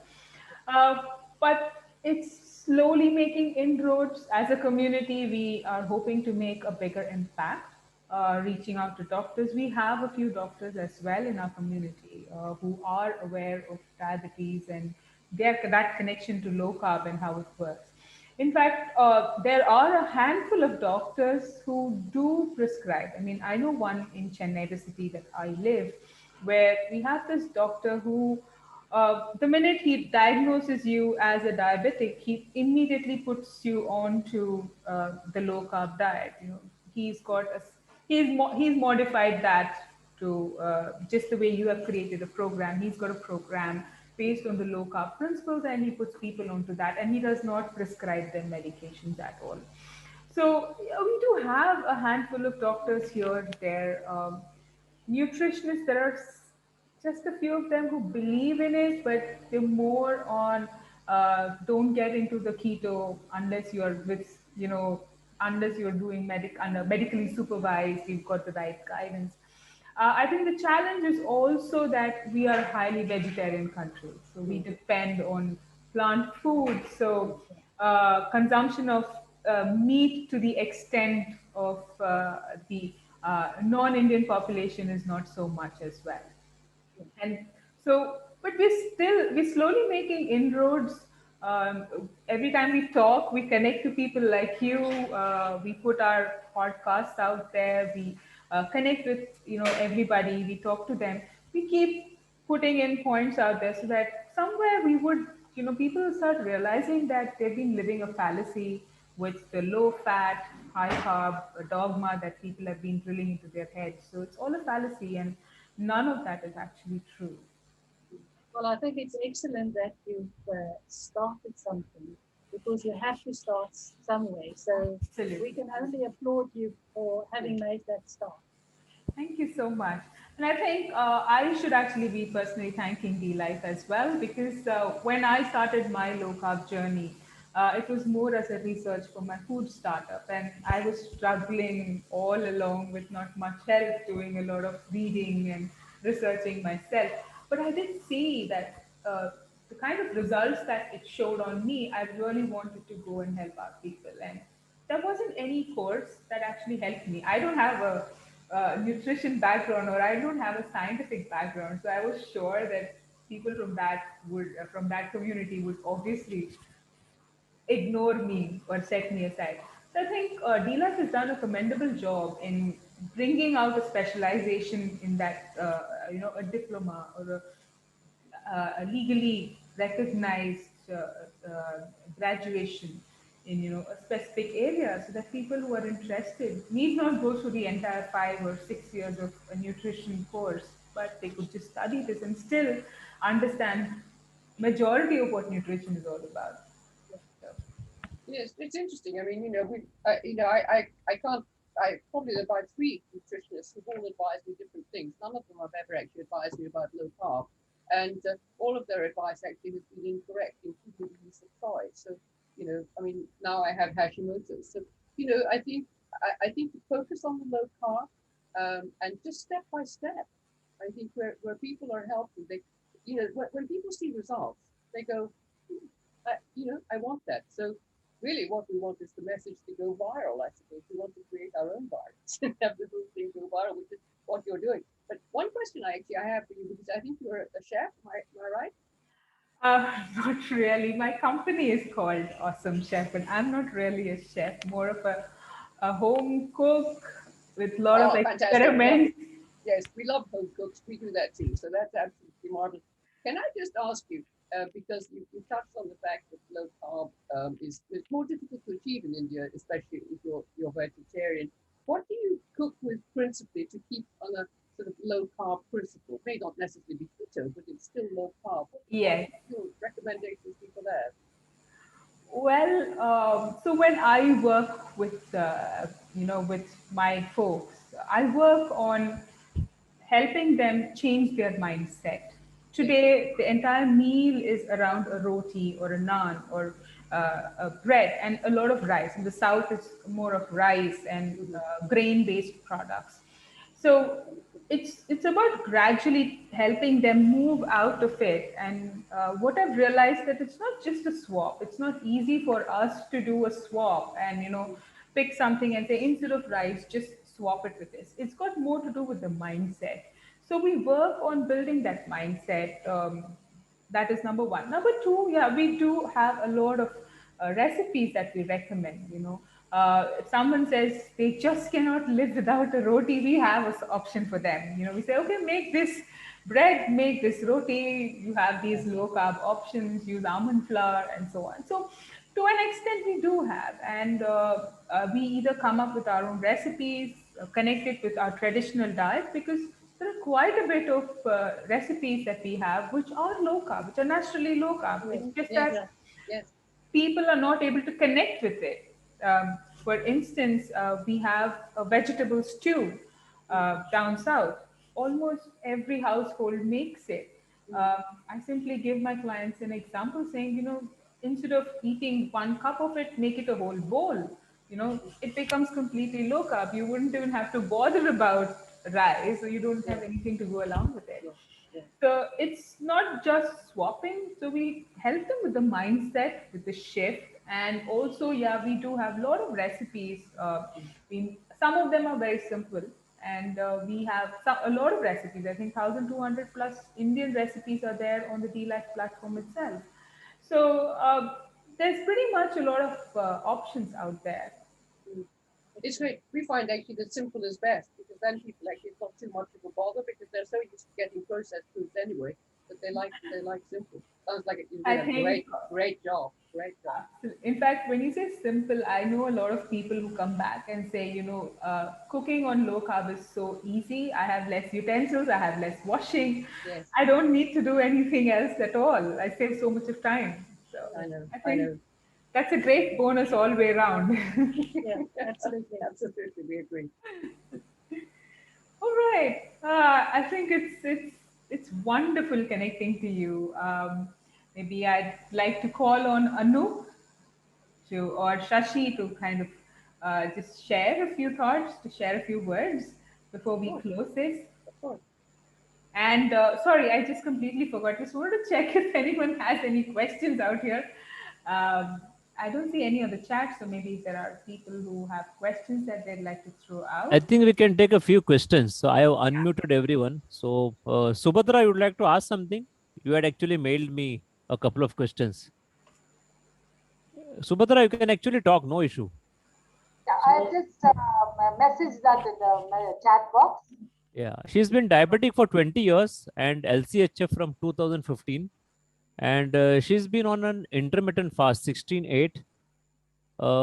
Uh, but it's slowly making inroads. As a community, we are hoping to make a bigger impact, reaching out to doctors. We have a few doctors as well in our community who are aware of diabetes and that connection to low carb and how it works. In fact, there are a handful of doctors who do prescribe. I mean, I know one in Chennai, the city that I live, where we have this doctor who the minute he diagnoses you as a diabetic, he immediately puts you on to the low carb diet. He's got a he's modified that to just the way you have created a program. He's got a program based on the low carb principles, and he puts people onto that, and he does not prescribe them medications at all. So yeah, we do have a handful of doctors here, there, nutritionists. There are just a few of them who believe in it, but they're more on don't get into the keto unless you're with, unless you're doing medically supervised, you've got the right guidance. I think the challenge is also that we are a highly vegetarian country, so we depend on plant food. So consumption of meat to the extent of the non-Indian population is not so much as well. And so, but we're slowly making inroads. Every time we talk, we connect to people like you. We put our podcasts out there. We connect with everybody. We talk to them. We keep putting in points out there so that somewhere we would, people start realizing that they've been living a fallacy with the low fat, high carb dogma that people have been drilling into their heads. So it's all a fallacy, and none of that is actually true. Well, I think it's excellent that you've started something because you have to start some way. So we Absolutely. can only applaud you for having made that start. Thank you so much. And I think I should actually be personally thanking D-Life as well, because when I started my low carb journey, it was more as a research for my food startup. And I was struggling all along with not much help, doing a lot of reading and researching myself. But I did see that the kind of results that it showed on me, I really wanted to go and help out people. And there wasn't any course that actually helped me. I don't have a nutrition background, or I don't have a scientific background, so I was sure that people from that community would obviously ignore me or set me aside. So I think DLAS has done a commendable job in bringing out a specialization in that, a diploma or a legally recognized graduation in a specific area, so that people who are interested need not go through the entire 5 or 6 years of a nutrition course, but they could just study this and still understand majority of what nutrition is all about. So, Yes, it's interesting. I mean, I can't. I probably about three nutritionists who've all advised me different things. None of them have ever actually advised me about low carb, and all of their advice actually has been incorrect, including the use of soy. So, I mean, now I have Hashimoto's. So, I think to focus on the low carb, and just step by step. I think where people are healthy, when people see results, they go, I want that. So really what we want is the message to go viral, I suppose. We want to create our own virus and have the whole thing go viral, which is what you're doing. But one question I have for you, because I think you're a chef, am I right? not really. My company is called Awesome Chef, but I'm not really a chef, more of a home cook with a lot of Oh, fantastic. experiments. Yes, we love home cooks. We do that too. So that's absolutely marvelous. Can I just ask you, because you touched on the fact that low carb is more difficult to achieve in India, especially if you're vegetarian. What do you cook with principally to keep on a sort of low carb principle? It may not necessarily be keto, but it's still low carb. What Yes. are your recommendations people have? Well, so when I work with my folks, I work on helping them change their mindset. Yes. Today, the entire meal is around a roti or a naan or a bread and a lot of rice. In the south, it's more of rice and grain-based products. So it's about gradually helping them move out of it. And what I've realized that it's not just a swap. It's not easy for us to do a swap and pick something and say instead of rice, just swap it with this. It's got more to do with the mindset. So we work on building that mindset. That is number one. Number two, yeah, we do have a lot of recipes that we recommend. If someone says they just cannot live without a roti, we have an option for them. We say, okay, make this bread, make this roti. You have these low carb options, use almond flour, and so on. So, to an extent, we do have, and we either come up with our own recipes, connect it with our traditional diet, because there are quite a bit of recipes that we have which are low carb, which are naturally low carb. It's just Yes. that Yes. people are not able to connect with it. For instance, we have a vegetable stew down south. Almost every household makes it. I simply give my clients an example saying, instead of eating 1 cup of it, make it a whole bowl. It becomes completely low carb. You wouldn't even have to bother about rice, or you don't Yes. have anything to go along with it. Yes. Yes. So it's not just swapping. So we help them with the mindset, with the shift. And also, yeah, we do have a lot of recipes. Some of them are very simple. And we have a lot of recipes. I think 1,200 plus Indian recipes are there on the D-Life platform itself. So there's pretty much a lot of options out there. Mm. It's great. We find actually that simple is best, because then people actually it's not too much of a bother, because they're so used to getting processed foods anyway that they like simple. Sounds like you did I a think great job. great job. In fact, when you say simple, I know a lot of people who come back and say, cooking on low carb is so easy. I have less utensils, I have less washing. Yes, I don't need to do anything else at all. I save so much of time. So I know. I I think know. that's a great bonus all the way around. Yeah, absolutely. Absolutely, we agree. All right. I think it's wonderful connecting to you. Maybe I'd like to call on Anu or Shashi to kind of just share a few thoughts, to share a few words before we Oh, close this. of course. And sorry, I just completely forgot. Just wanted to check if anyone has any questions out here. Um, I don't see any on the chat, so maybe if there are people who have questions that they'd like to throw I out. think we can take a few questions. So I have unmuted everyone. So Subhadra, I would like to ask something. You had actually mailed me a couple of questions. Subhadra, you can actually talk, no issue. Yeah, I just messaged that in the chat box. Yeah, she's been diabetic for 20 years and LCHF from 2015. And she's been on an intermittent fast, 16/8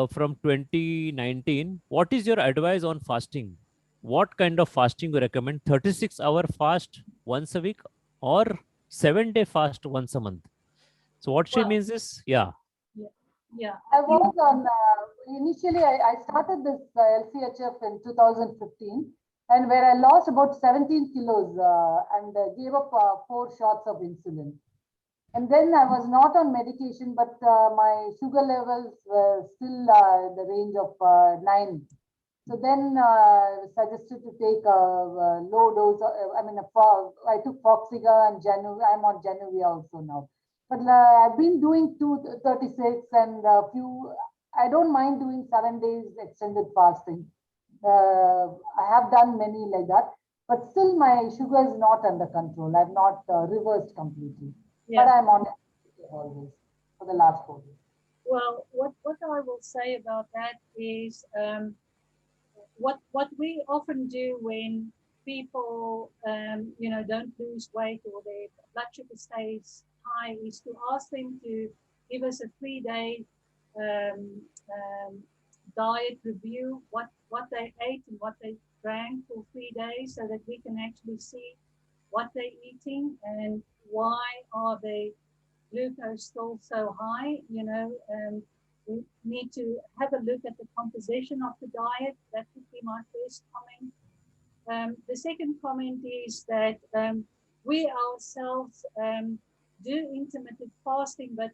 from 2019. What is your advice on fasting? What kind of fasting you recommend? 36-hour fast once a week or 7-day fast once a month? So what she Well, means is, yeah. yeah. I was on, initially I started this LCHF in 2015 and where I lost about 17 kilos and gave up 4 shots of insulin. And then I was not on medication, but my sugar levels were still in the range of 9. So then suggested to take a low dose. I took Foxiga and I'm on Januvia also now. But I've been doing 236 and a few. I don't mind doing 7 days extended fasting. I have done many like that, but still my sugar is not under control. I've not reversed completely, Yeah. but I'm on it always for the last 4 days. Well, what I will say about that is what we often do when people don't lose weight or their blood sugar stays high is to ask them to give us a 3-day diet review, what they ate and what they drank for 3 days, so that we can actually see what they're eating and why are they glucose still so high. We need to have a look at the composition of the diet. That would be my first comment. The second comment is that we ourselves do intermittent fasting, but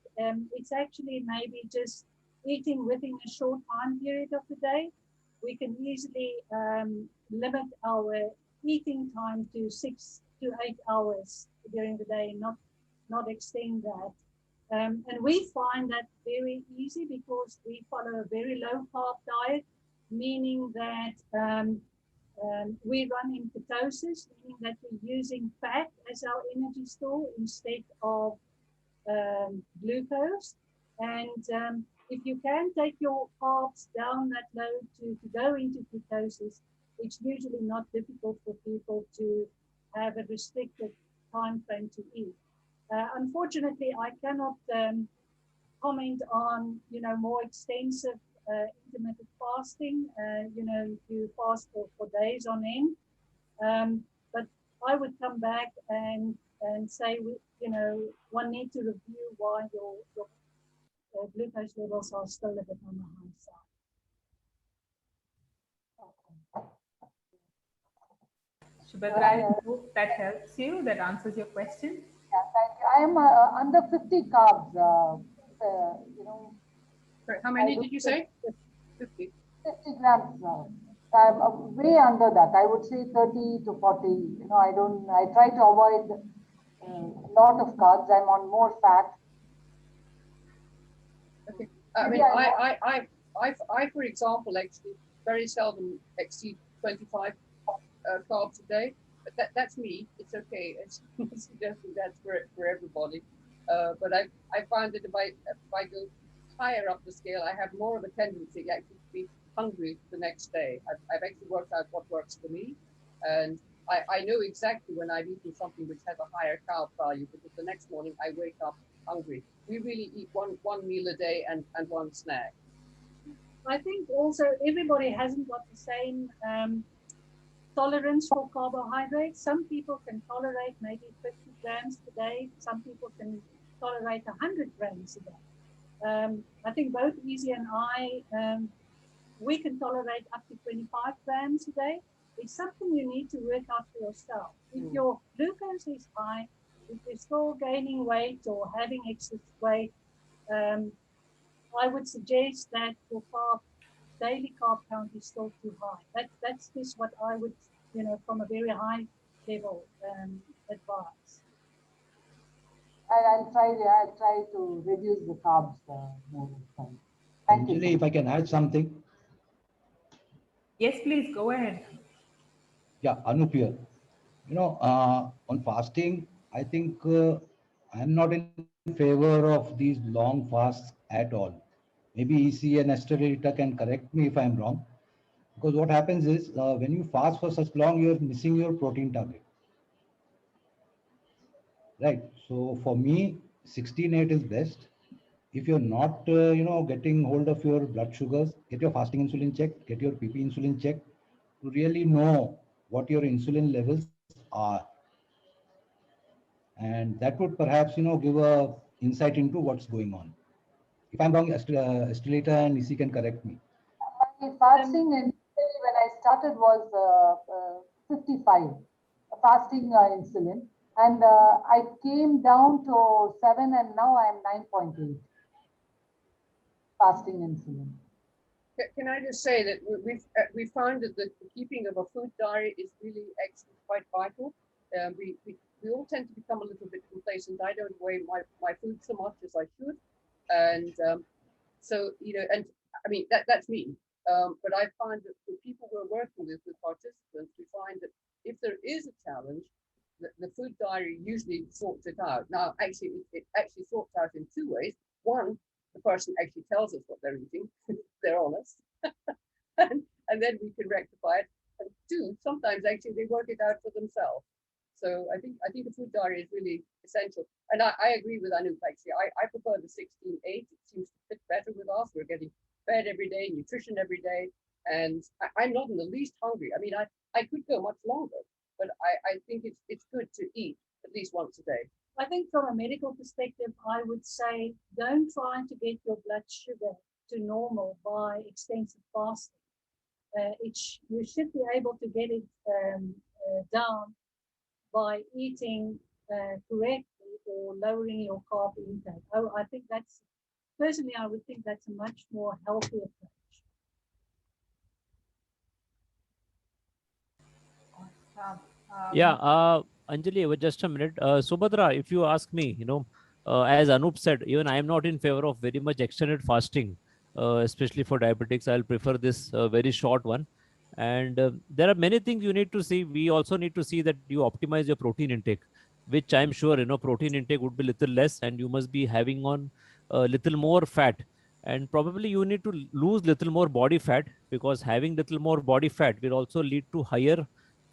it's actually maybe just eating within a short time period of the day. We can easily limit our eating time to 6 to 8 hours during the day, not extend that. And we find that very easy because we follow a very low carb diet, meaning that we run in ketosis, meaning that we're using fat as our energy store instead of glucose. And if you can take your carbs down that low to go into ketosis, it's usually not difficult for people to have a restricted time frame to eat. Unfortunately, I cannot comment on more extensive intermittent fasting. You fast for days on end, but I would come back and say one need to review why your glucose levels are still a bit on the high side. Subhadra, I hope that helps you, that answers your question. Yeah, thank you. I am under 50 carbs. How many did you say? 50. 50 grams. I'm way under that. I would say 30 to 40. I try to avoid a lot of carbs. I'm on more fat. Okay. I, for example, actually very seldom exceed 25 carbs a day. But that's me. It's okay. It's not suggesting that's for everybody. But I find that if I go higher up the scale, I have more of a tendency actually to be hungry the next day. I've actually worked out what works for me, and I know exactly when I've eaten something which has a higher carb value because the next morning I wake up hungry. we really eat one meal a day and one snack. I think also everybody hasn't got the same tolerance for carbohydrates. Some people can tolerate maybe 50 grams a day. Some people can tolerate 100 grams a day. I think both Izzy and I, we can tolerate up to 25 grams a day. It's something you need to work out for yourself. If your glucose is high, if you're still gaining weight or having excess weight, I would suggest that your daily carb count is still too high. That's just what I would, from a very high level advise. I'll try to reduce the carbs more this time. Thank you. Anjali, if I can add something. Yes, please go ahead. Yeah, Anup here. On fasting, I think I'm not in favor of these long fasts at all. Maybe EC and Estrelita can correct me if I'm wrong. Because what happens is when you fast for such long, you're missing your protein target. Right. So for me, 16:8 is best. If you're not, getting hold of your blood sugars, get your fasting insulin checked, get your PP insulin checked to really know what your insulin levels are. And that would perhaps, give a insight into what's going on. If I'm wrong, Estrelita and Issy can correct me. My fasting initially when I started was 55, fasting insulin. And I came down to 7 and now I'm 9.8 fasting insulin. Can I just say that we found that the keeping of a food diary is really actually quite vital. We all tend to become a little bit complacent. I don't weigh my food so much as I should, and so and I mean that's me. But I find that the people we're working with participants, we find that if there is a challenge, the food diary usually sorts it out. Now, actually, it actually sorts out in two ways. One, the person actually tells us what they're eating, they're honest, and then we can rectify it. And two, sometimes actually they work it out for themselves. So I think a food diary is really essential. And I agree with Anup, actually. I prefer the 16:8. It seems to fit better with us. We're getting fed every day, nutrition every day. And I'm not in the least hungry. I mean, I could go much longer, but I think it's good to eat at least once a day. I think from a medical perspective, I would say don't try to get your blood sugar to normal by extensive fasting. You should be able to get it down by eating correctly or lowering your carb intake. I think personally, I would think that's a much more healthy approach. Yeah, Anjali, just a minute. Subhadra, if you ask me, as Anup said, even I am not in favor of very much extended fasting, especially for diabetics. I'll prefer this very short one. And there are many things you need to see. We also need to see that you optimize your protein intake, which I'm sure, protein intake would be little less, and you must be having on a little more fat. And probably you need to lose little more body fat, because having little more body fat will also lead to higher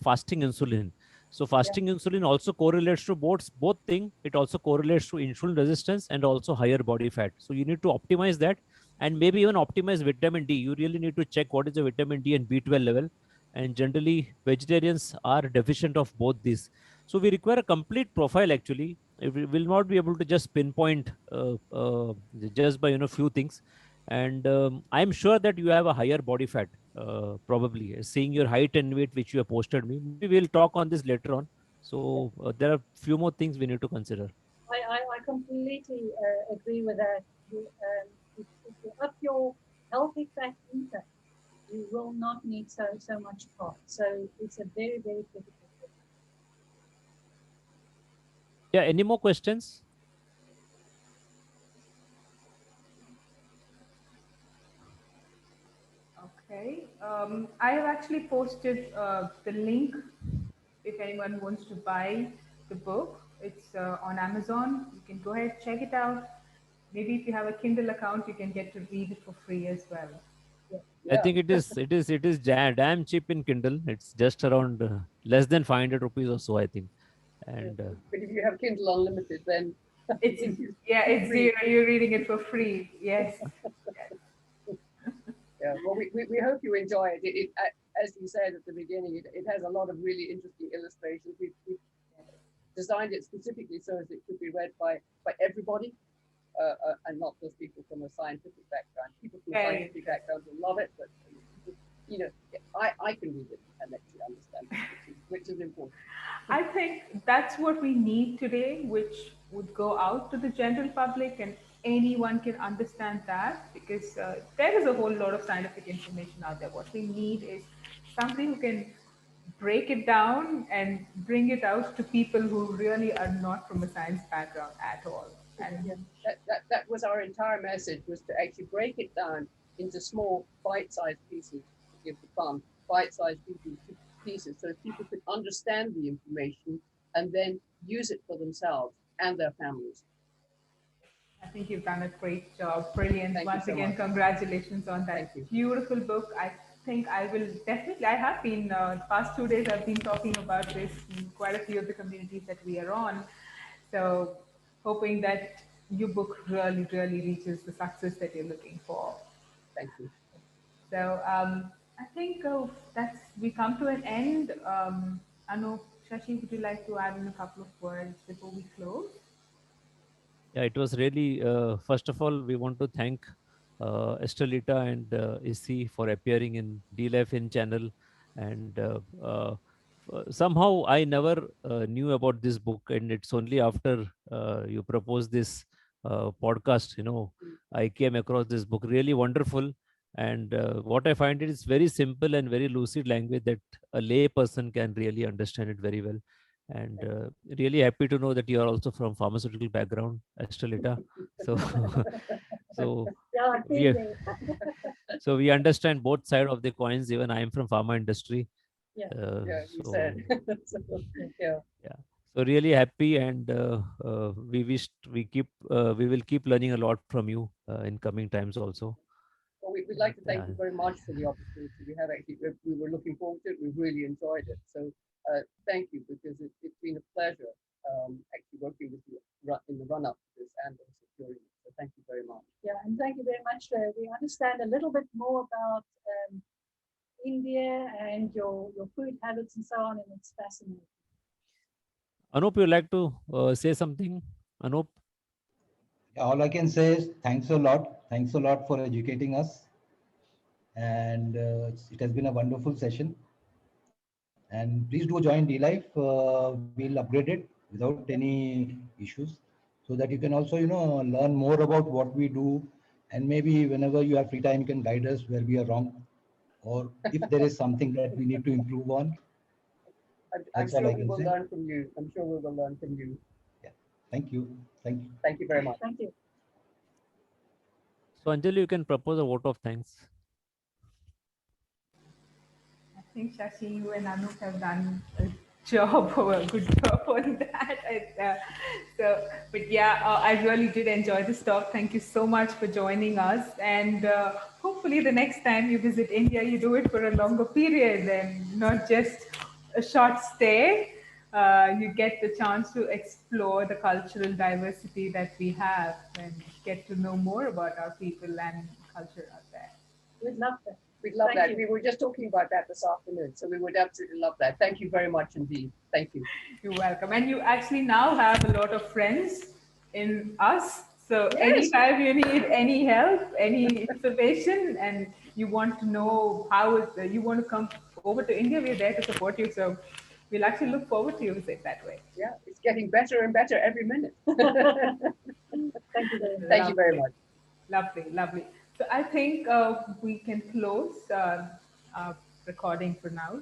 fasting insulin. So fasting insulin also correlates to both thing. It also correlates to insulin resistance and also higher body fat. So you need to optimize that, and maybe even optimize vitamin D. You really need to check what is the vitamin D and B12 level. And generally, vegetarians are deficient of both these. So we require a complete profile actually. We will not be able to just pinpoint just by few things. And I'm sure that you have a higher body fat, probably seeing your height and weight which you have posted me. Maybe we'll talk on this later on. So there are few more things we need to consider. I completely agree with that. If you up your healthy fat intake, you will not need so much carb. So it's a very, very critical thing. Yeah, any more questions? Okay. I have actually posted the link if anyone wants to buy the book. It's on Amazon. You can go ahead, check it out. Maybe if you have a Kindle account, you can get to read it for free as well. I think it is damn cheap in Kindle. It's just around less than 500 rupees or so, I think. And but if you have Kindle Unlimited, then It's it's zero. You're reading it for free. Yes. Yeah, well, we hope you enjoy it. As you said at the beginning, it has a lot of really interesting illustrations. We designed it specifically so as it could be read by everybody, and not just people from a scientific background. People from a scientific background will love it, but you know, I can read it and actually understand it, which is important. I think that's what we need today, which would go out to the general public and anyone can understand that, because there is a whole lot of scientific information out there. What we need is somebody who can break it down and bring it out to people who really are not from a science background at all. And That was our entire message, was to actually break it down into small bite-sized pieces to give the fun, bite-sized pieces so people could understand the information and then use it for themselves and their families. I think you've done a great job. Brilliant. Thank Once you so again, much. congratulations on that beautiful book. I think I will definitely, I have been, the past 2 days, I've been talking about this in quite a few of the communities that we are on. So hoping that your book really, really reaches the success that you're looking for. Thank you. So I think we come to an end. Anu, Shashi, would you like to add in a couple of words before we close? Yeah, it was really, first of all, we want to thank Estralita and Issy for appearing in DLF in channel. And somehow I never knew about this book, and it's only after you proposed this podcast, I came across this book. Really wonderful. And what I find it is very simple and very lucid language that a lay person can really understand it very well. And really happy to know that you are also from pharmaceutical background, Estralita. So so Yeah, we so we understand both sides of the coins. Even I am from pharma industry. Yeah. Yeah, you So said. Yeah. so really happy, and we will keep learning a lot from you in coming times also. Well, we'd like to thank Yeah. you very much for the opportunity. We were looking forward to it. We really enjoyed it. So thank you, because it's been a pleasure actually working with you in the run-up to this and also during it. So thank you very much. Yeah, and thank you very much. We understand a little bit more about India and your food habits and so on, and it's fascinating. Anup, you like to say something? Anup? All I can say is thanks a lot. Thanks a lot for educating us. And it has been a wonderful session. And please do join D-Life. We'll upgrade it without any issues, so that you can also, learn more about what we do. And maybe whenever you have free time, you can guide us where we are wrong, or if there is something that we need to improve on. I'm That's all sure I we can will say. learn from you. I'm sure we will learn from you. Yeah. Thank you. Thank you. Thank you very much. Thank you. So Anjali, you can propose a vote of thanks. I think Shashi, you and Anup have done a good job on that. But yeah, I really did enjoy this talk. Thank you so much for joining us. And hopefully the next time you visit India, you do it for a longer period and not just a short stay. You get the chance to explore the cultural diversity that we have and get to know more about our people and culture out there. We'd love that. We'd love Thank that. you. We were just talking about that this afternoon, so we would absolutely love that. Thank you very much indeed. Thank you. You're welcome. And you actually now have a lot of friends in us. So Yes. anytime you need any help, any information, and you want to know you want to come over to India, we're there to support you. So we'll actually look forward to your visit that way. Yeah, it's getting better and better every minute. Thank you very much. Thank you very much. Lovely, lovely. So I think we can close our recording for now.